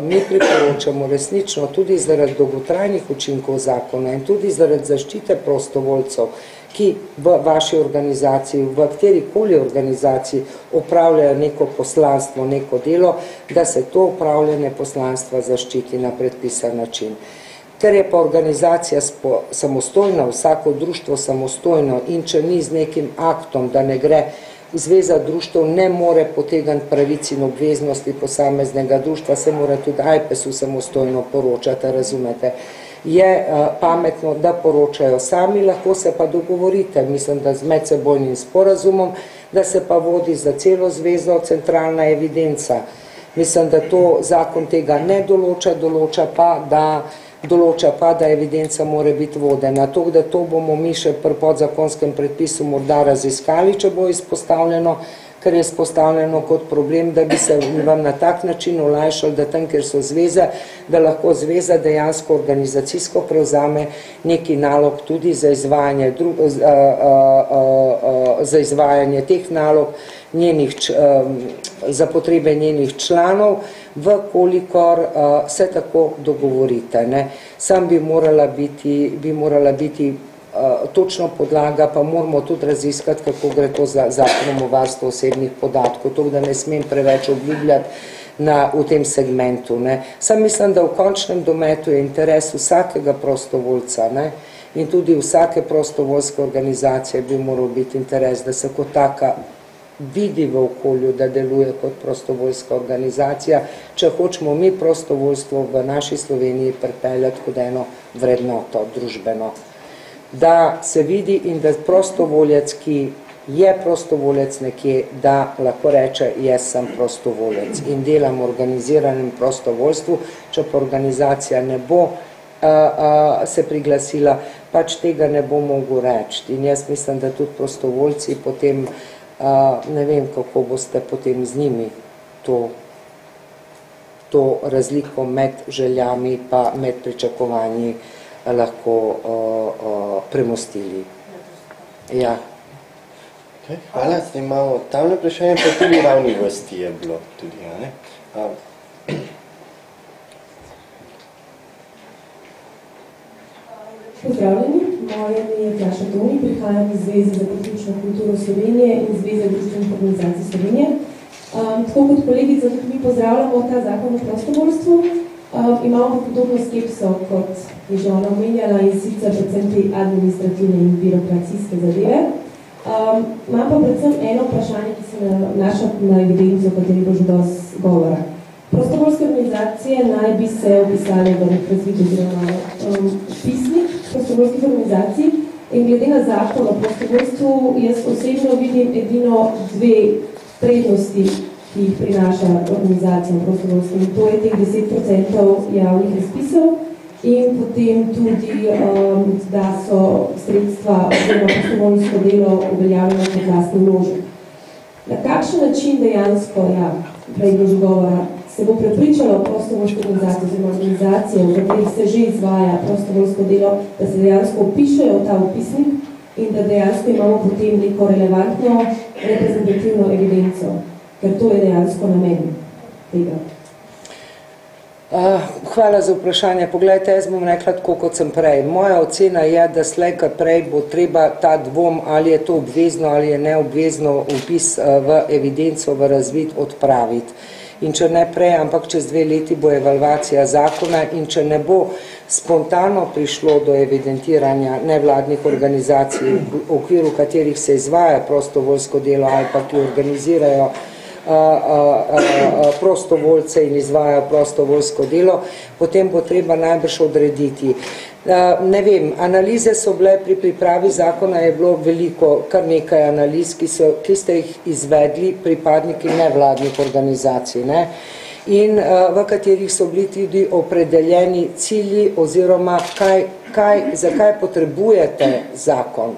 mi priporočamo resnično tudi zaradi dolgotrajnih učinkov zakona in tudi zaradi zaščite prostovoljcev, ki v vaši organizaciji, v katerikoli organizaciji opravljajo neko poslanstvo, neko delo, da se to opravljanje poslanstva zaščiti na predpisan način. Ker je pa organizacija samostojna, vsako društvo samostojno in če ni z nekim aktom, da ne gre, Zveza društev ne more potegniti pravic in obveznosti posameznega društva, se mora tudi AJPES-u samostojno poročati, razumete. Je pametno, da poročajo sami, lahko se pa dogovorite, mislim, da z medsebojnim sporazumom, da se pa vodi za celo zvezo centralna evidenca. Mislim, da to zakon tega ne določa, določa pa, da evidenca mora biti vodena. To, da to bomo mi še pri podzakonskem predpisu morda raziskali, če bo izpostavljeno, ker je izpostavljeno kot problem, da bi se vam na tak način olajšali, da tam, kjer so zveze, da lahko zveza dejansko organizacijsko prevzame neki nalog tudi za izvajanje teh nalog za potrebe njenih članov, vkolikor se tako dogovorite. Ne. Sam bi morala biti točno podlaga, pa moramo tudi raziskati, kako gre to za Zakonom o varstvu osebnih podatkov, to, da ne smem preveč obljubljati v tem segmentu. Ne. Sam mislim, da v končnem dometu je interes vsakega prostovoljca, ne, in tudi vsake prostovoljske organizacije bi moral biti interes, da se kot taka vidi v okolju, da deluje kot prostovoljska organizacija, če hočemo mi prostovoljstvo v naši Sloveniji pripeljati kot eno vrednoto družbeno. Da se vidi in da prostovoljec, ki je prostovoljec nekje, da lahko reče, jaz sem prostovoljec in delam v organiziranem prostovoljstvu, če pa organizacija ne bo se priglasila, pač tega ne bo mogel reči. In jaz mislim, da tudi prostovoljci potem ne vem, kako boste potem z njimi to razliko med željami pa med pričakovanji lahko premostili. Ja. Okay, hvala, zdaj imamo tamne vprašanje, pa tudi ravni vrsti je bilo tudi, ne? Pozdravljeni, moje ime je Tjaša Toni, prihajam iz Zveze za politično kulturo Slovenije in Zveze društvenih organizacij Slovenije. Tako kot kolegica, tudi mi pozdravljamo ta zakon o prostovoljstvu. Imamo pa podobno skepso, kot je že ona omenjala, in sicer predvsem te administrativne in birokracijske zadeve. Imam pa predvsem eno vprašanje, ki se nanaša na evidenco, o kateri bo že dosti govora. Prostovoljske organizacije naj bi se opisali v nek razvid oziroma pisnik prostovoljskih organizacij in glede na zakon o prostovoljstvu jaz osebno vidim edino dve prednosti, ki jih prinaša organizacijam prostovoljskim. To je teh 10% javnih razpisov in potem tudi, da so sredstva oziroma prostovoljsko delo uveljavljeno kot lastni vložek. Na kakšen način dejansko, prej je že govora, se bo prepričalo prostovoljsko organizacijo oziroma organizacije, v katerih se že izvaja prostovoljsko delo, da se dejansko upišejo v ta upisnik in da dejansko imamo potem neko relevantno reprezentativno evidenco, ker to je dejansko namen tega. Hvala za vprašanje. Poglejte, jaz bom rekla tako, kot sem prej. Moja ocena je, da slej kar prej bo treba ta dvom, ali je to obvezno ali je neobvezno upis v evidenco, v razvid odpraviti. In če ne prej, ampak čez 2 leti bo evalvacija zakona in če ne bo spontano prišlo do evidentiranja nevladnih organizacij, v okviru katerih se izvaja prostovoljsko delo ali pa ki organizirajo prostovoljce in izvajajo prostovoljsko delo, potem bo treba najbrž odrediti. Ne vem, analize so bile pri pripravi zakona, je bilo veliko, kar nekaj analiz, ki ste jih izvedli pripadniki nevladnih organizacij. Ne? in v katerih so bili tudi opredeljeni cilji oziroma zakaj potrebujete zakon.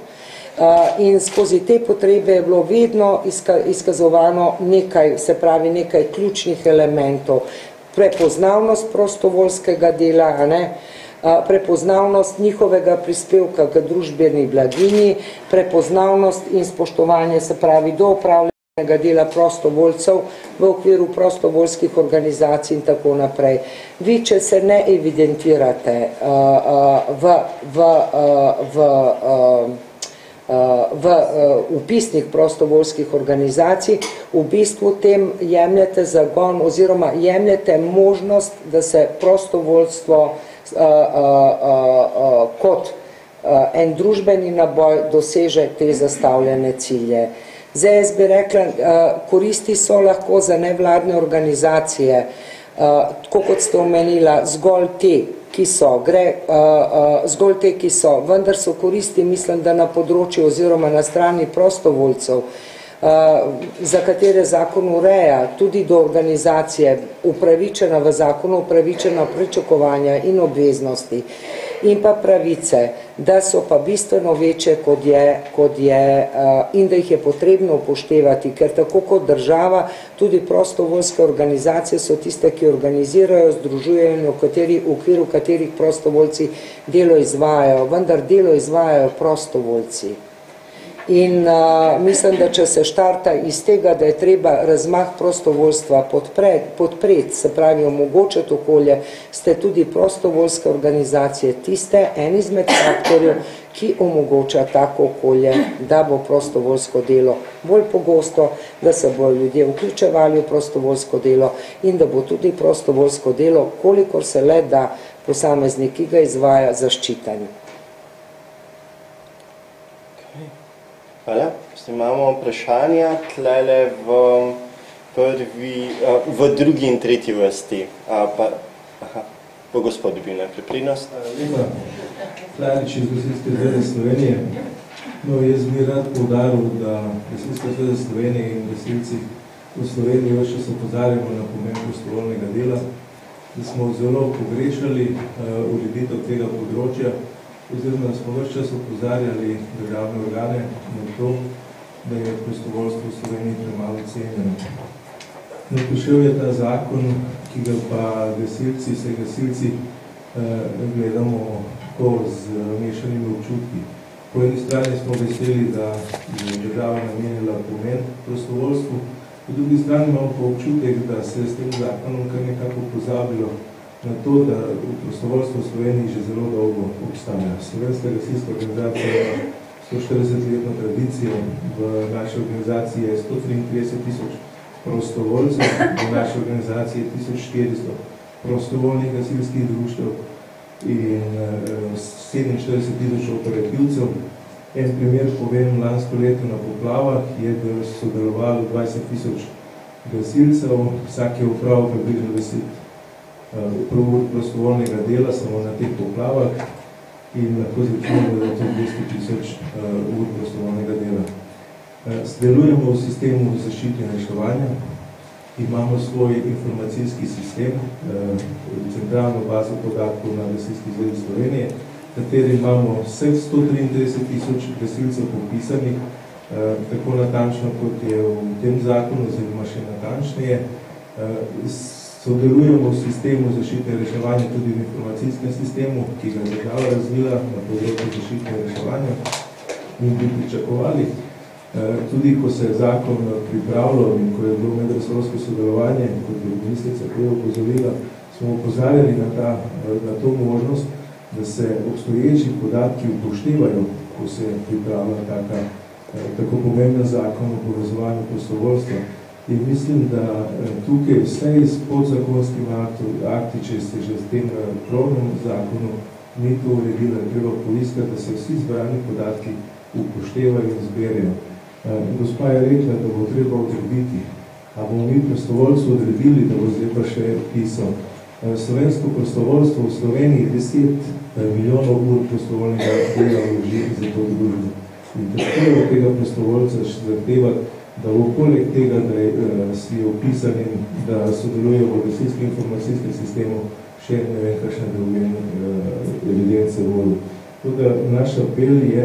In skozi te potrebe je bilo vedno izkazovano nekaj, se pravi nekaj ključnih elementov. Prepoznavnost prostovoljskega dela, prepoznavnost njihovega prispevka k družbeni blaginji, prepoznavnost in spoštovanje, se pravi do opravljenega dela prostovoljcev v okviru prostovoljskih organizacij in tako naprej. Vi, če se ne evidentirate v upisnih prostovoljskih organizacij, v bistvu tem jemljete zagon oziroma jemljete možnost, da se prostovoljstvo kot en družbeni naboj doseže te zastavljene cilje. Zdaj, jaz bi rekla, koristi so lahko za nevladne organizacije, tako kot ste omenila, zgolj te, ki so, vendar so koristi, mislim, da na področju oziroma na strani prostovoljcev, za katere zakon ureja, tudi do organizacije, upravičena v zakonu, upravičena pričakovanja in obveznosti in pa pravice, da so pa bistveno večje, kot je in da jih je potrebno upoštevati, ker tako kot država, tudi prostovoljske organizacije so tiste, ki organizirajo, združujejo in v okviru katerih prostovoljci delo izvajajo, vendar delo izvajajo prostovoljci. In mislim, da če se štarta iz tega, da je treba razmah prostovoljstva podpreti, se pravi omogočiti okolje, ste tudi prostovoljske organizacije tiste, en izmed faktorjev, ki omogoča tako okolje, da bo prostovoljsko delo bolj pogosto, da se bodo ljudje vključevali v prostovoljsko delo in da bo tudi prostovoljsko delo, kolikor se le da posameznik, ki ga izvaja, zaščiten. Hvala. Imamo vprašanja tlele v drugi in tretji vrsti. Bo gospod dobil najprej prednost. Lepa, Klarič iz Gasilske zveze Slovenije. Jaz bi rad poudaril, da Gasilska zveza Slovenije in gasilci v Sloveniji več se opozarjamo na pomen prostovoljnega dela, da smo zelo pogrešali ureditev tega področja, oziroma smo več čas opozarjali državne organe na to, da je prostovoljstvo v Sloveniji premalo cenjeno. Prišel je ta zakon, ki ga pa gasilci gledamo tako z mešanimi občutki. Po eni strani smo veseli, da je država namenila pomen prostovoljstvu, po drugi strani imamo pa občutek, da se s tem zakonom kar nekako pozabilo na to, da prostovoljstvo v Sloveniji že zelo dolgo obstaja. Slovenska gasilska organizacija ima 140-letno tradicijo, v naši organizaciji je 133 000 prostovoljcev, v naši organizaciji je 1400 prostovoljnih gasilskih društev in 47 000 operativcev. En primer povem, lansko leto na poplavah je sodelovalo 20 000 gasilcev, vsak je upravil približno 10 prostovoljnega dela samo na teh poplavah in lahko začnemo, da je to 200 000 ur prostovoljnega dela. Delujemo v sistemu zaščite in reševanja, imamo svoj informacijski sistem, centralno bazo podatkov na Gasilski zvezi Slovenije, v kateri imamo vseh 133 000 gasilcev popisanih, tako natančno, kot je v tem zakonu, oziroma še natančneje. Sodelujemo v sistemu zaščite in reševanja tudi v informacijskem sistemu, ki ga je država razvila na področju zaščite in reševanja in bi pričakovali. Tudi ko se je zakon pripravljal in ko je bilo medresorsko sodelovanje, kot je ministrica prej opozorila, smo opozarjali na to možnost, da se obstoječi podatki upoštevajo, ko se pripravlja tako pomemben zakon o povezovanju prostovoljstva. In mislim, da tukaj vse iz podzakonskih akti, če se že s tem krovnem zakonu ni to uredilo, je treba poiskati, da se vsi zbrani podatki upoštevajo in zberijo. Gospa je rekla, da bo treba odrediti. A bomo mi prostovoljstvo odredili, da bo zdaj pa še pisal. Slovensko prostovoljstvo v Sloveniji 10 milijonov ur prostovoljnega dela vloži za to družbo. In tako od tega prostovoljca zahtevati, da v poleg tega, da si opisani, da sodelujejo v gasilskem informacijskem sistemu, še ne vem, kakšne druge evidence vodi. Tudi naš apel je,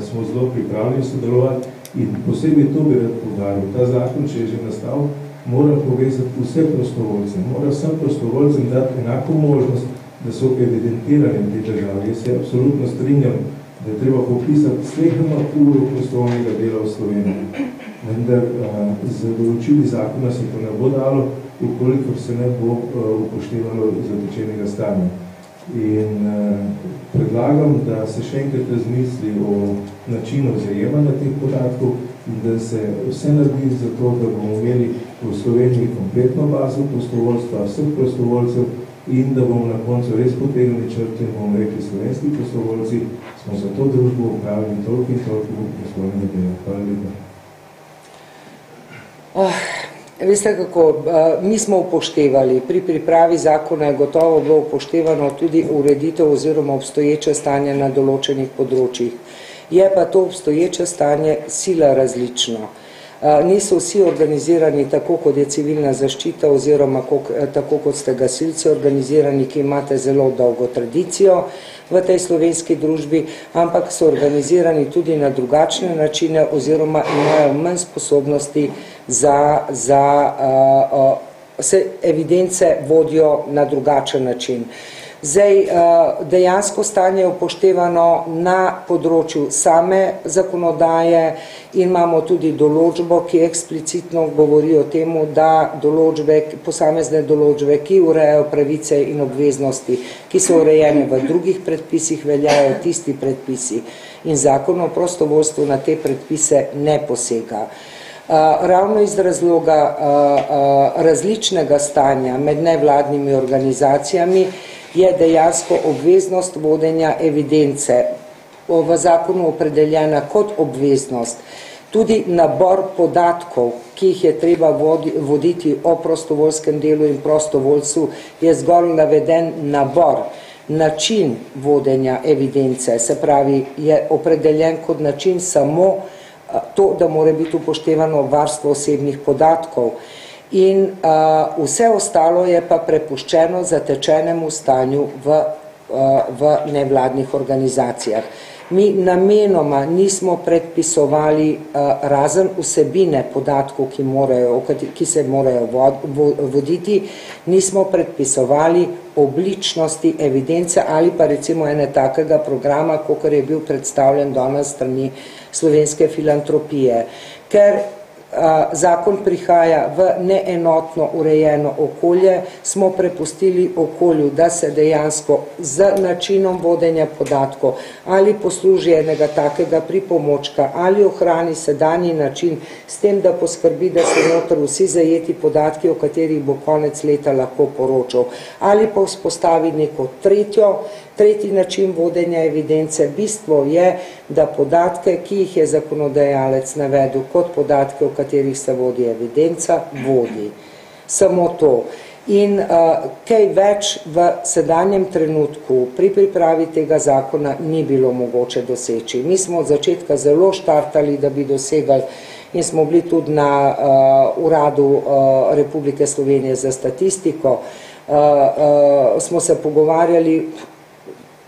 smo zelo pripravljeni sodelovati in posebej to bi rad poudaril. Ta zakon, če je že nastal, mora povezati vse prostovoljce, mora vsem prostovoljcem dati enako možnost, da so evidentirani v tej državi. Jaz se absolutno strinjam, da je treba popisati slehnoma uro prostovoljnega dela v Sloveniji. Vendar z določili zakona se to ne bo dalo, ukolikor se ne bo upoštevalo zatečenega stanja. In predlagam, da se še enkrat razmisli o načinu zajemanja teh podatkov in da se vse naredi za to, da bomo imeli v Sloveniji kompletno bazo prostovoljstva, vseh prostovoljcev in da bomo na koncu res potegnili črto in bomo rekli, slovenski prostovoljci smo za to družbo upravili toliko in toliko prostovoljnega dela. Hvala lepa. Veste kako, mi smo upoštevali, pri pripravi zakona je gotovo bilo upoštevano tudi ureditev oziroma obstoječe stanje na določenih področjih. Je pa to obstoječe stanje sila različno. Niso vsi organizirani tako, kot je civilna zaščita oziroma tako, kot ste gasilci organizirani, ki imate zelo dolgo tradicijo v tej slovenski družbi, ampak so organizirani tudi na drugačne načine oziroma imajo manj sposobnosti se evidence vodijo na drugačen način. Zdaj, dejansko stanje je upoštevano na področju same zakonodaje in imamo tudi določbo, ki eksplicitno govori o temu, da posamezne določbe, ki urejajo pravice in obveznosti, ki so urejene v drugih predpisih, veljajo tisti predpisi. In zakon o prostovoljstvu na te predpise ne posega. Ravno iz razloga različnega stanja med nevladnimi organizacijami je dejansko obveznost vodenja evidence v zakonu opredeljena kot obveznost. Tudi nabor podatkov, ki jih je treba voditi o prostovoljskem delu in prostovoljcu, je zgolj naveden nabor. Način vodenja evidence, se pravi, je opredeljen kot način samo to, da mora biti upoštevano varstvo osebnih podatkov. In vse ostalo je pa prepuščeno zatečenemu stanju v nevladnih organizacijah. Mi namenoma nismo predpisovali razen vsebine podatkov, ki se morajo voditi, nismo predpisovali obličnosti evidence ali pa recimo ene takega programa, kakor je bil predstavljen danes strani Slovenske filantropije. Ker zakon prihaja v neenotno urejeno okolje, smo prepustili okolju, da se dejansko z načinom vodenja podatkov ali posluži enega takega pripomočka ali ohrani sedanji način s tem, da poskrbi, da so noter vsi zajeti podatki, o katerih bo konec leta lahko poročal, ali pa vzpostavi neko tretji način vodenja evidence. Bistvo je, da podatke, ki jih je zakonodajalec navedel kot podatke, o katerih se vodi evidenca, vodi. Samo to. In kaj več v sedanjem trenutku pri pripravi tega zakona ni bilo mogoče doseči. Mi smo od začetka zelo štartali, da bi dosegali in smo bili tudi na Uradu Republike Slovenije za statistiko. Smo se pogovarjali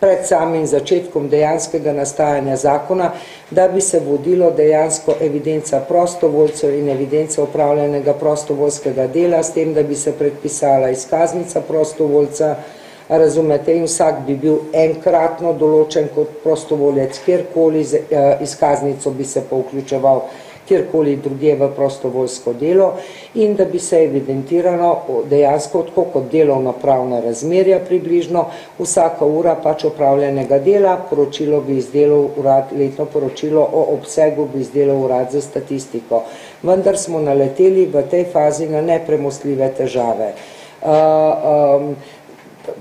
pred samim začetkom dejanskega nastajanja zakona, da bi se vodilo dejansko evidenca prostovoljcev in evidenca opravljenega prostovoljskega dela, s tem, da bi se predpisala izkaznica prostovoljca, razumete, in vsak bi bil enkratno določen kot prostovoljec, kjerkoli izkaznico bi se pa vključeval kjerkoli drugje v prostovoljsko delo in da bi se evidentirano dejansko tako kot delovno-pravna razmerja približno, vsaka ura pač opravljenega dela, poročilo bi izdelal urad, letno poročilo o obsegu bi izdelal urad za statistiko. Vendar smo naleteli v tej fazi na nepremostljive težave.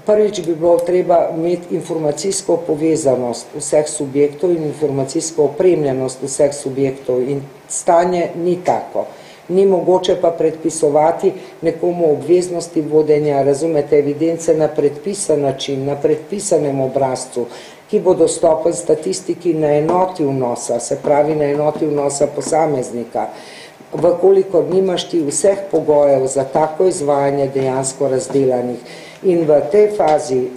Prvič bi bilo treba imeti informacijsko povezanost vseh subjektov in informacijsko opremljenost vseh subjektov in stanje ni tako. Ni mogoče pa predpisovati nekomu obveznosti vodenja, razumete, evidence na predpisan način, na predpisanem obrazcu, ki bo dostopen statistiki na enoti vnosa, se pravi na enoti vnosa posameznika. vkolikor nimaš ti vseh pogojev za tako izvajanje dejansko razdelanih. In v tej fazi,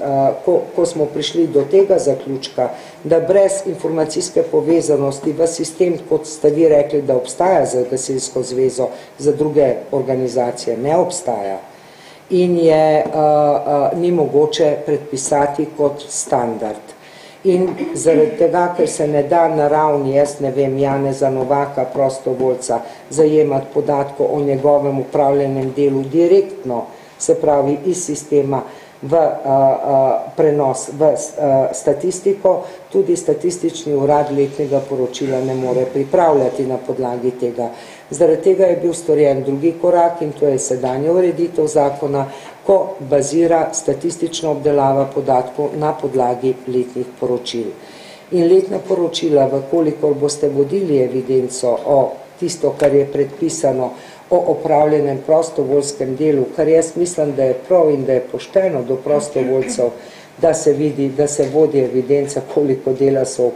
ko smo prišli do tega zaključka, da brez informacijske povezanosti v sistem, kot ste vi rekli, da obstaja za gasilsko zvezo, za druge organizacije ne obstaja, in je ni mogoče predpisati kot standard. In zaradi tega, ker se ne da na ravni, jaz ne vem, Janeza Novaka, prostovoljca, zajemati podatkov o njegovem upravljenem delu direktno, se pravi iz sistema v prenos v statistiko, tudi statistični urad letnega poročila ne more pripravljati na podlagi tega. Zaradi tega je bil storjen drugi korak in to je sedanja ureditev zakona, ko bazira statistična obdelava podatkov na podlagi letnih poročil. In letna poročila, vkolikor boste vodili evidenco o tisto, kar je predpisano o opravljenem prostovoljskem delu, kar jaz mislim, da je prav in da je pošteno do prostovoljcev, da se vidi, da se vodi evidenca, koliko dela so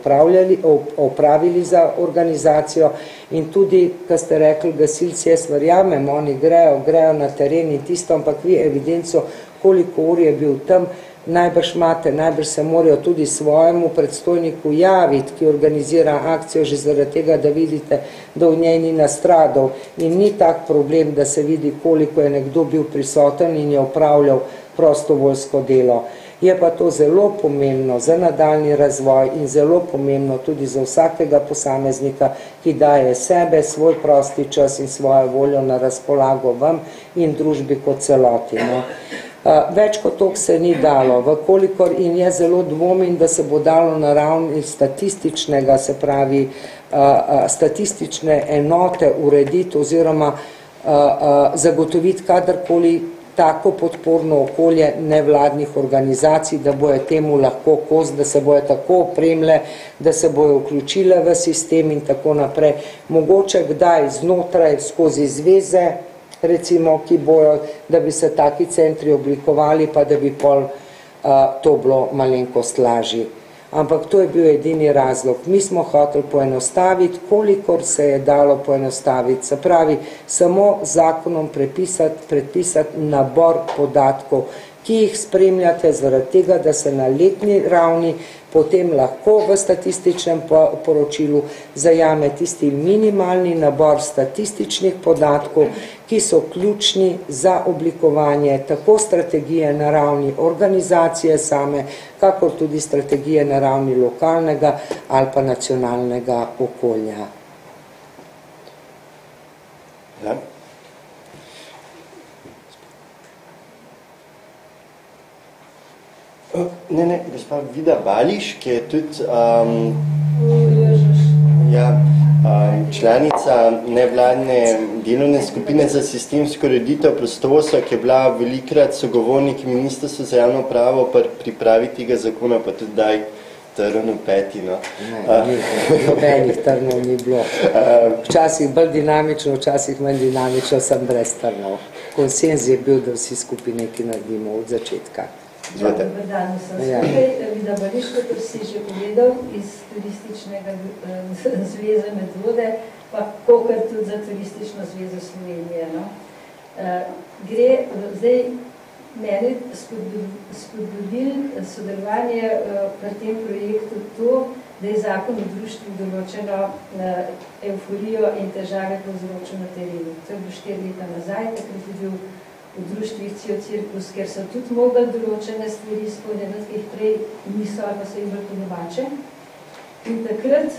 opravili za organizacijo in tudi, kar ste rekli, gasilci, jaz verjamem, oni grejo na teren in tisto, ampak vi evidenco, koliko ur je bil tam, najbrž imate, najbrž se morajo tudi svojemu predstojniku javiti, ki organizira akcijo že zaradi tega, da vidite, da v njej ni nastradal in ni tak problem, da se vidi, koliko je nekdo bil prisoten in je opravljal prostovoljsko delo. Je pa to zelo pomembno za nadaljni razvoj in zelo pomembno tudi za vsakega posameznika, ki daje sebe, svoj prosti čas in svojo voljo na razpolago vam in družbi kot celoti. No. Več kot toliko se ni dalo, vkolikor in je zelo dvomim, da se bo dalo na ravni statističnega, se pravi statistične enote urediti oziroma zagotoviti kadarkoli tako podporno okolje nevladnih organizacij, da bojo temu lahko kos, da se bojo tako opremile, da se bojo vključile v sistem in tako naprej. Mogoče kdaj znotraj skozi zveze, recimo, ki bojo, da bi se taki centri oblikovali, pa da bi pol to bilo malenkost lažje. Ampak to je bil edini razlog. Mi smo hoteli poenostaviti, kolikor se je dalo poenostaviti. Se pravi, samo zakonom predpisati nabor podatkov, ki jih spremljate zaradi tega, da se na letni ravni potem lahko v statističnem poročilu zajame tisti minimalni nabor statističnih podatkov, ki so ključni za oblikovanje tako strategije na ravni organizacije same, kakor tudi strategije na ravni lokalnega ali pa nacionalnega okolja. Ja. Ne, gospa Vida Bališ, ki je tudi članica nevladne delovne skupine za sistemsko ureditev prostovoljstva, ki je bila velikrat sogovornik Ministrstva za javno upravo pri pripravi tega zakona, pa tudi daj trn v peti. No. Ne, nobenih trnov ni bilo. Včasih bolj dinamično, včasih manj dinamično, sem brez trnov. Konsenz je bil, da vsi skupaj nekaj naredimo od začetka. Dobar dan, sem skupaj Vida Bališ, kot si že povedal, iz turističnega zveze Medvode, pa kokor tudi za turistično zvezo Slovenije. No. Gre zdaj meni spodbudil sodelovanje pri tem projektu to, da je zakon v društvu določeno euforijo in težave povzročil na terenu. To je bilo 4 leta nazaj, takrat je bil v društvih Cirkus, ker so tudi mogli določene stvari izpolnjene, ki jih prej niso, ali pa so jih bolj ponovače. In takrat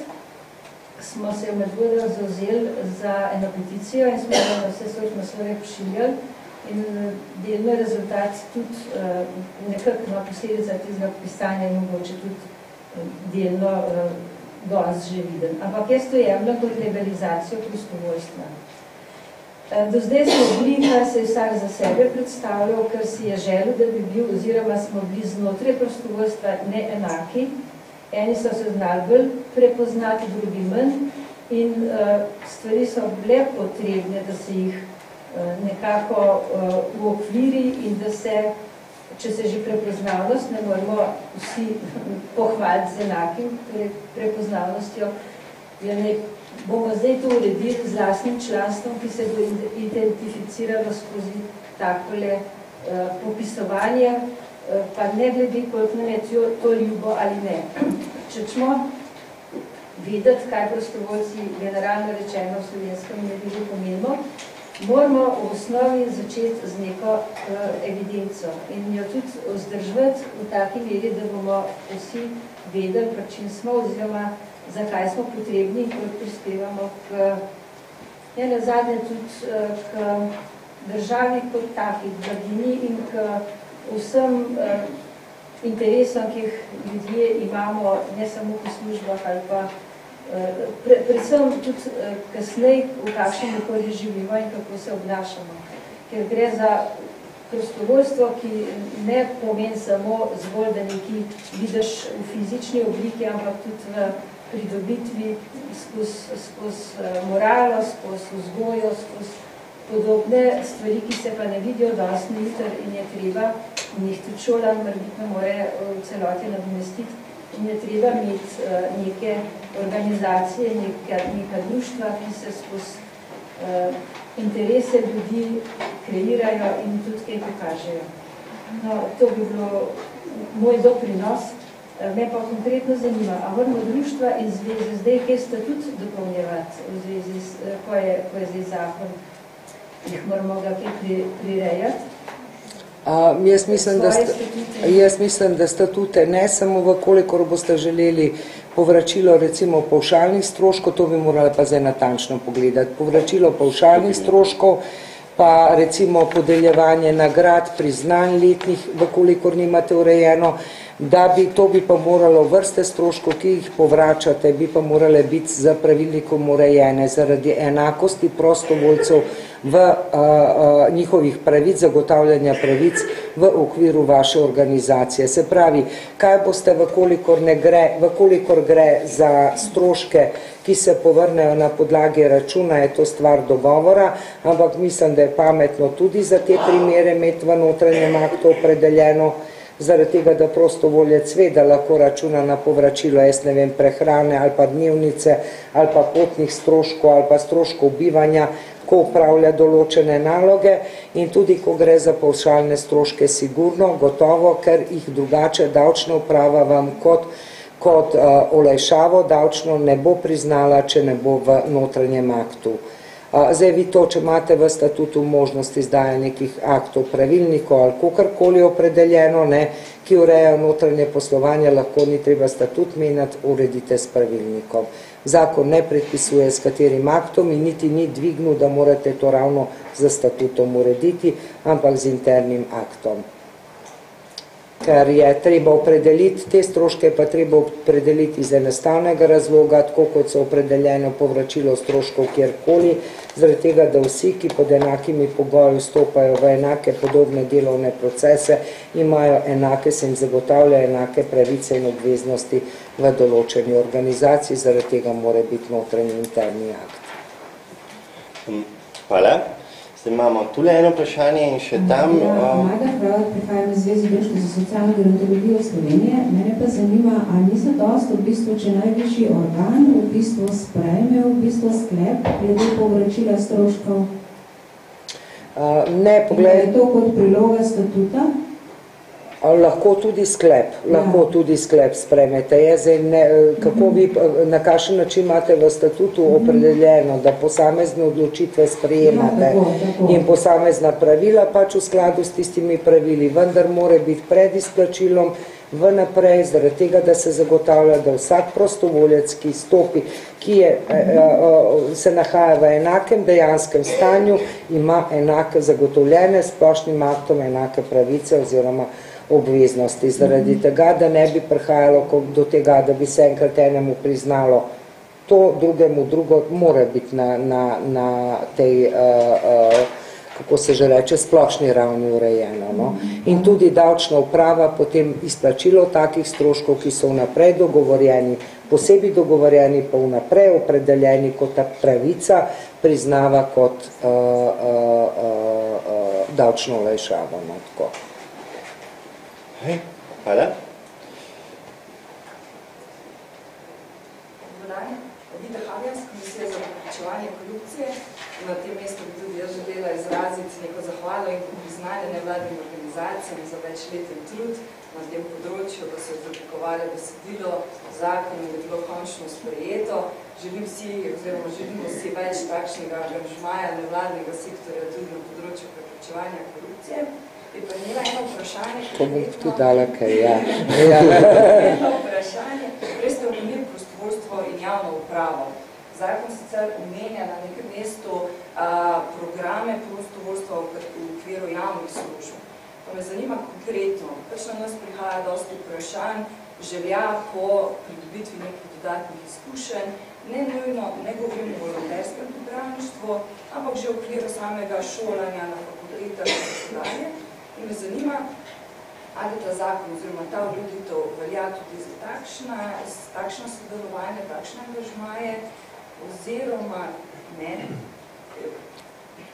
smo se v Medvodu zavzeli za eno peticijo in smo na vse svojih naslove pošiljali in delno rezultat tudi nekako posledica tega pisanja in mogoče tudi delno danes že viden. Ampak jaz to jemljam kot legalizacijo prostovoljstva. Do zdaj smo bili, kar se je vsak za sebe predstavljal, kar si je želel, da bi bil, oziroma smo bili znotraj prostovoljstva neenaki. Eni so se znali bolj prepoznati, drugi manj in stvari so bile potrebne, da se jih nekako uokviri in da se, če se že prepoznavnost, ne moramo vsi pohvaliti z enakim prepoznavnostjo, bomo zdaj to uredili z lastnim članstvom, ki se bo identificiralo skozi takole popisovanje, pa ne glede, koliko nam je to ljubo ali ne. Če smo videti, kaj prostovoljci generalno rečeno v slovenskem mediju pomembno, moramo v osnovi začeti z neko evidenco in jo tudi vzdržati v taki meri, da bomo vsi vedeli, pri čem smo oziroma zakaj smo potrebni in koliko prispevamo k nazadnje tudi k državi kot takih, blaginji in k vsem interesom, ki jih ljudje imamo, ne samo v službah ali pa predvsem tudi kasneje, v kakšnem okolju živimo in kako se obnašamo. Ker gre za prostovoljstvo, ki ne pomeni samo zgolj, da nekaj vidiš v fizični obliki, ampak tudi v pridobitvi skozi moralo, skozi vzgojo, skozi podobne stvari, ki se pa ne vidijo dosti jutri in je treba, in jih tudi šola ne more v celoti nadomestiti, in je treba imeti neke organizacije, neka društva, ki se skozi interese ljudi kreirajo in tudi kaj pokažejo. No, to bi bilo moj doprinos. Me pa konkretno zanima, a moramo društva in zveze zdaj kaj statut dopolnjevati v zvezi s, ko je zdaj zakon, jih moramo ga kaj prirejati? Jaz mislim, da statute ne samo v kolikor boste želeli povračilo recimo pavšalnih stroškov, to bi morali pa zdaj natančno pogledati. Povračilo pavšalnih stroškov, pa recimo podeljevanje nagrad, priznanj letnih, v kolikor nimate urejeno, da bi to bi pa moralo vrste stroškov, ki jih povračate, bi pa morale biti za pravilnikom urejene zaradi enakosti prostovoljcev v njihovih pravic, zagotavljanja pravic v okviru vaše organizacije. Se pravi, kaj boste, vkolikor gre za stroške, ki se povrnejo na podlagi računa, je to stvar dogovora, ampak mislim, da je pametno tudi za te primere imeti v notranjem aktu opredeljeno, zaradi tega, da prostovoljec ve, da lahko računa na povračilo, jaz ne vem, prehrane ali pa dnevnice ali pa potnih stroškov ali pa stroškov bivanja, ko upravlja določene naloge in tudi, ko gre za pavšalne stroške, sigurno, gotovo, ker jih drugače davčna uprava vam kot olajšavo davčno ne bo priznala, če ne bo v notranjem aktu. Zdaj vi to, če imate v statutu možnost izdaja nekih aktov, pravilnikov ali kakorkoli opredeljeno, ki urejajo notranje poslovanje, lahko ni treba statut menjati, uredite s pravilnikom. Zakon ne predpisuje, s katerim aktom in niti ni dvignil, da morate to ravno za statutom urediti, ampak z internim aktom. Ker je treba opredeliti te stroške, pa treba opredeliti iz enostavnega razloga, tako kot so opredeljeno povračilo stroškov kjerkoli, zaradi tega, da vsi, ki pod enakimi pogoji vstopajo v enake podobne delovne procese, imajo enake, se jim zagotavlja enake pravice in obveznosti v določeni organizaciji, zaradi tega mora biti notranji interni akt. Hvala. Zdaj imamo tule eno vprašanje in še tam... Majda Hrvat, prihajam iz Zvezi društva za socialno gerontologijo Slovenije. Mene pa zanima, ali ni zadosti v bistvu, če najvišji organ v bistvu sprejme v bistvu sklep glede povračila stroškov? Ne, pogled... Je to kot priloga statuta? Lahko tudi sklep sprejmete. Na kakšen način imate v statutu opredeljeno, da posamezne odločitve sprejemate in posamezna pravila pač v skladu s tistimi pravili, vendar mora biti pred izplačilom vnaprej, zaradi tega, da se zagotavlja, da vsak prostovoljec, ki stopi, ki se nahaja v enakem dejanskem stanju, ima enake zagotovljene splošnim aktom enake pravice oziroma obveznosti. Zaradi tega, da ne bi prihajalo do tega, da bi se enkrat enemu priznalo to, drugemu drugo, mora biti na tej, kako se že reče, splošni ravni urejeno. No? In tudi davčna uprava potem izplačilo takih stroškov, ki so vnaprej dogovorjeni, posebej dogovorjeni, pa vnaprej opredeljeni kot ta pravica, priznava kot davčno olajšavo. No? Tako. Hvala. organizacijami za večleten trud na tem področju, da so izoblikovali besedilo zakona, da je bilo končno sprejeto. Želimo si več takšnega angažmaja nevladnega sektorja tudi na področju preprečevanja korupcije. Je pa imela eno vprašanje, to bom tudi dala kaj, ja. Eno vprašanje, prej ste omenili prostovoljstvo in javno upravo. Zakon sicer omenja na nekem mestu programe prostovoljstva v okviru javnih služb. Pa me zanima konkretno, pač na nas prihaja dosti vprašanj, želja po pridobitvi nekih dodatnih izkušenj, ne nujno, ne govorim o volonterskem pripravništvu, ampak že v okviru samega šolanja na fakultetah in tako dalje. In me zanima, ali ta zakon oziroma ta ureditev velja tudi za takšno sodelovanje, takšne angažmaje, oziroma ne.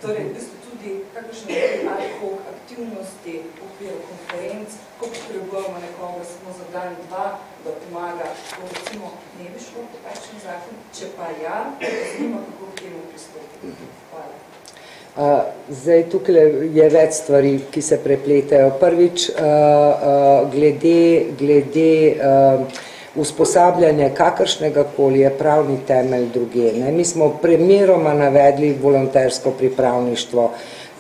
Torej, v bistvu tudi kakšne ad hoc aktivnosti v okviru konferenc, ko potrebujemo nekoga samo za dan, dva, da pomaga, ko recimo ne bi šlo po takšen zakon, če pa ja, zanima, kako k temu pristopiti. Hvala. Zdaj, tukaj je več stvari, ki se prepletajo. Prvič, glede usposabljanje kakršnega koli je pravni temelj druge. Mi smo primeroma navedli volontersko pripravništvo.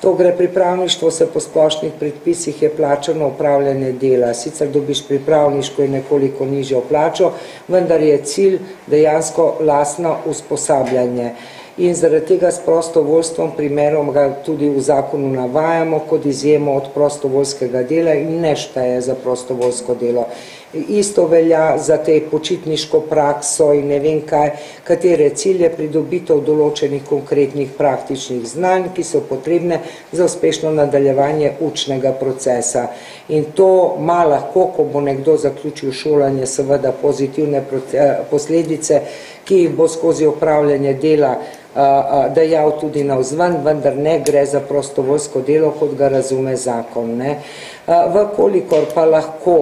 To gre pripravništvo, se po splošnih predpisih je plačano upravljanje dela. Sicer dobiš pripravniško in nekoliko nižjo plačo, vendar je cilj dejansko lastno usposabljanje. In zaradi tega s prostovoljstvom primerom ga tudi v zakonu navajamo kot izjemo od prostovoljskega dela in ne šteje za prostovoljsko delo. Isto velja za te počitniško prakso in ne vem kaj, katere cilje pridobitev določenih konkretnih praktičnih znanj, ki so potrebne za uspešno nadaljevanje učnega procesa. In to ima lahko, ko bo nekdo zaključil šolanje, seveda pozitivne posledice, ki jih bo skozi upravljanje dela dejal tudi navzven, vendar ne gre za prostovoljsko delo, kot ga razume zakon. Vkolikor pa lahko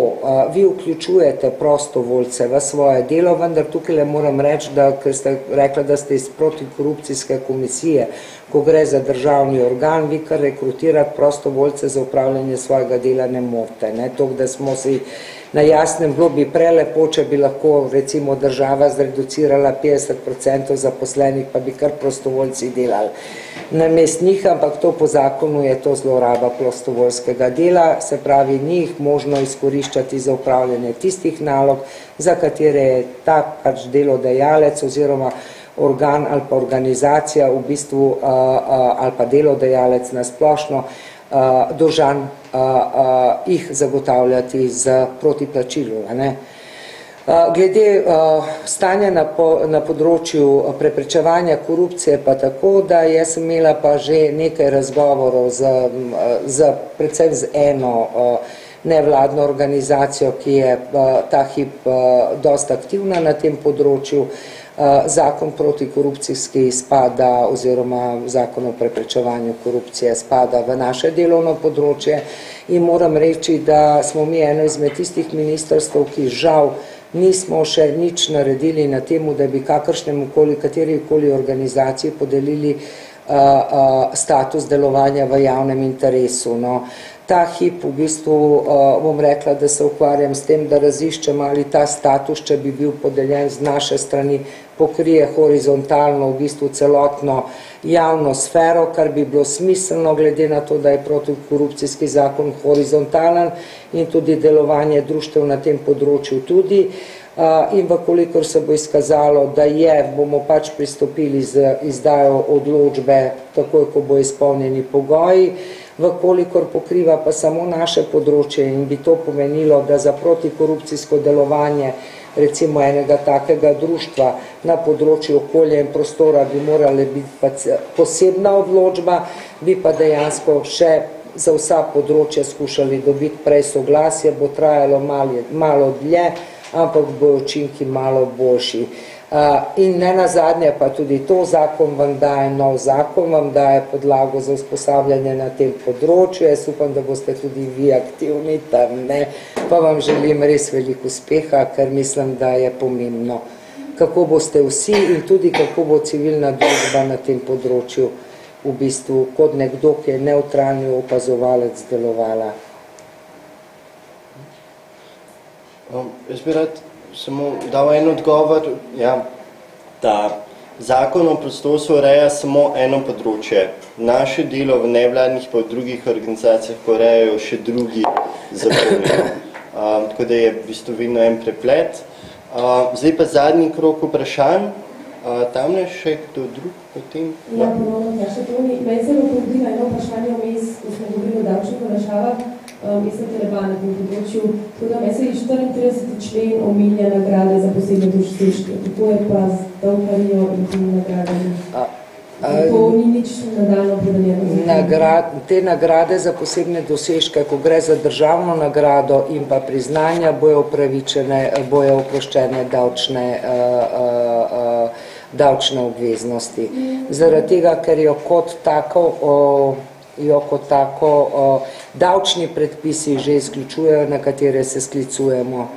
vi vključujete prostovoljce v svoje delo, vendar tukaj le moram reči, ker ste rekla, da ste iz protikorupcijske komisije, ko gre za državni organ, vi kar rekrutirati prostovoljce za upravljanje svojega dela ne morete. To, da smo si na jasnem, bilo bi prelepo, če bi lahko recimo država zreducirala 50% zaposlenih, pa bi kar prostovoljci delali namesto njih, ampak to po zakonu je to zloraba prostovoljskega dela, se pravi, ni jih možno izkoriščati za upravljanje tistih nalog, za katere je ta pač delodajalec oziroma organ ali pa organizacija v bistvu ali pa delodajalec na splošno dolžan jih zagotavljati z protiplačilom. Glede stanja na področju preprečevanja korupcije pa tako, da jaz sem imela pa že nekaj razgovorov predvsem z eno nevladno organizacijo, ki je ta hip dosta aktivna na tem področju. Zakon protikorupcijski spada oziroma zakon o preprečevanju korupcije spada v naše delovno področje in moram reči, da smo mi eno izmed tistih ministrstv, ki žal nismo še nič naredili na temu, da bi katerikoli organizaciji podelili status delovanja v javnem interesu. Ta hip v bistvu bom rekla, da se ukvarjam s tem, da raziščem, ali ta status, če bi bil podeljen z naše strani, pokrije horizontalno v bistvu celotno javno sfero, kar bi bilo smiselno, glede na to, da je protikorupcijski zakon horizontalen in tudi delovanje društev na tem področju tudi. In vkolikor se bo izkazalo, da bomo pač pristopili z izdajo odločbe, takoj, ko bo izpolnjeni pogoji, vkolikor pokriva pa samo naše področje in bi to pomenilo, da za protikorupcijsko delovanje recimo enega takega društva na področju okolja in prostora bi morala biti posebna odločba, bi pa dejansko še za vsa področja skušali dobiti prej soglasje, bo trajalo malo dlje, ampak bo učinki malo boljši. In ne nazadnje pa tudi to zakon vam daje, nov zakon vam daje podlago za usposabljanje na tem področju. Jaz upam, da boste tudi vi aktivni tam, pa vam želim res veliko uspeha, ker mislim, da je pomembno, kako boste vsi in tudi kako bo civilna družba na tem področju v bistvu kot nekdo, ki je nevtralni opazovalec delovala Jaz bi rad samo dal en odgovor, da zakon o prostorstvu ureja samo eno področje. Naše delo v nevladnih pa v drugih organizacijah urejajo še drugi zakoni. Tako da je v bistvu vedno en preplet. Zdaj pa zadnji krog vprašanj. Tamle še kdo drug potem? Ja, ponovno, še Toni. Meni se bo povedila eno vprašanje vmes, ko smo govorili o davčnih olajšavah. Jaz sem teleba na tem področju. Tako da meni se 34. člen omenja nagrade za posebne dosežke. Kako je pa z davkarijo in temi nagradami? To ni nič nadaljno podeljeno. Te nagrade za posebne dosežke, ko gre za državno nagrado in pa priznanja, bojo upravičene, bojo oproščene davčne obveznosti. Zaradi tega, ker jo kot tako davčni predpisi že izključujejo, na katere se sklicujemo.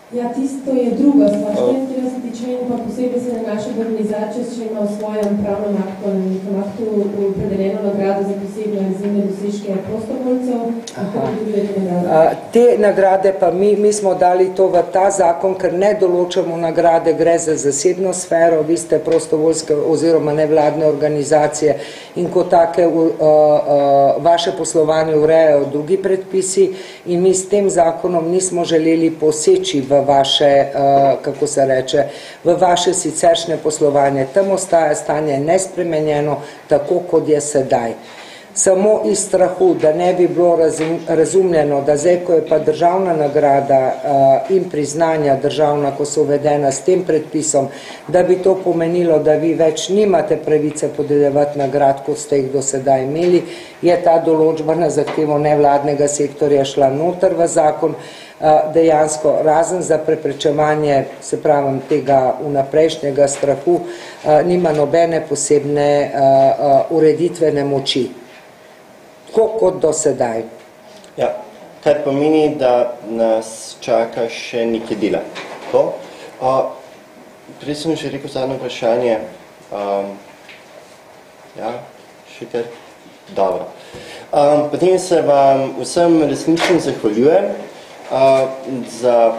Ja, tisto je druga stvar. 34. člen pa posebej se nanaša v organizacijo, če ima v svojem pravnem aktu ali nekem aktu opredeljeno nagrado za posebne izjemne dosežke prostovoljcev. Te nagrade pa mi smo dali to v ta zakon, ker ne določamo nagrade, gre za zasebno sfero, vi ste prostovoljske oziroma nevladne organizacije in kot take vaše poslovanje urejajo drugi predpisi in mi s tem zakonom nismo želeli poseči v vaše, kako se reče, v vaše siceršnje poslovanje. Tam ostaja stanje nespremenjeno, tako kot je sedaj. Samo iz strahu, da ne bi bilo razumljeno, da zdaj, ko je pa državna nagrada in priznanja državna, ko so uvedena s tem predpisom, da bi to pomenilo, da vi več nimate pravice podeljevati nagrad, kot ste jih do sedaj imeli, je ta določba na zahtevo nevladnega sektorja šla noter v zakon, dejansko razen za preprečevanje, se pravim, tega vnaprejšnjega strahu, nima nobene posebne ureditvene moči. Tako kot do sedaj. Ja, kar pomeni, da nas čaka še nekaj dela. Prej sem že rekel zadnje vprašanje. Ja, še kar? Dobro. Potem se vam vsem resnično zahvaljujem za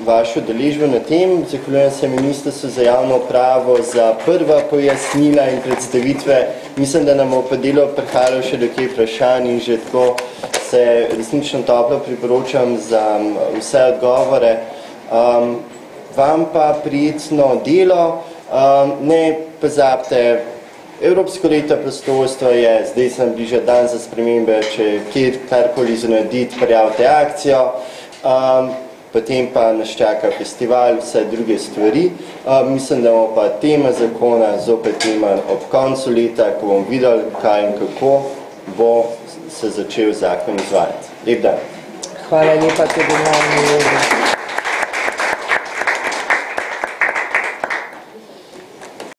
vašo udeležbo na tem. Zahvaljujem se Ministrstvu za javno upravo za prva pojasnila in predstavitve. Mislim, da nam bo pa delo prihajalo še do kje vprašanj in že tako se resnično toplo priporočam za vse odgovore. Vam pa prijetno delo. Ne pozabite, Evropsko leto prostovoljstva je, zdaj se nam bliža dan za spremembe, če kjer karkoli zanaditi, prijavite akcijo. Potem pa nas čaka festival, vse druge stvari. Mislim, da bomo pa tema zakona zopet ima ob koncu leta, ko bomo videli, kaj in kako bo se začel zakon izvajati. Lep dan. Hvala lepa tudi nam.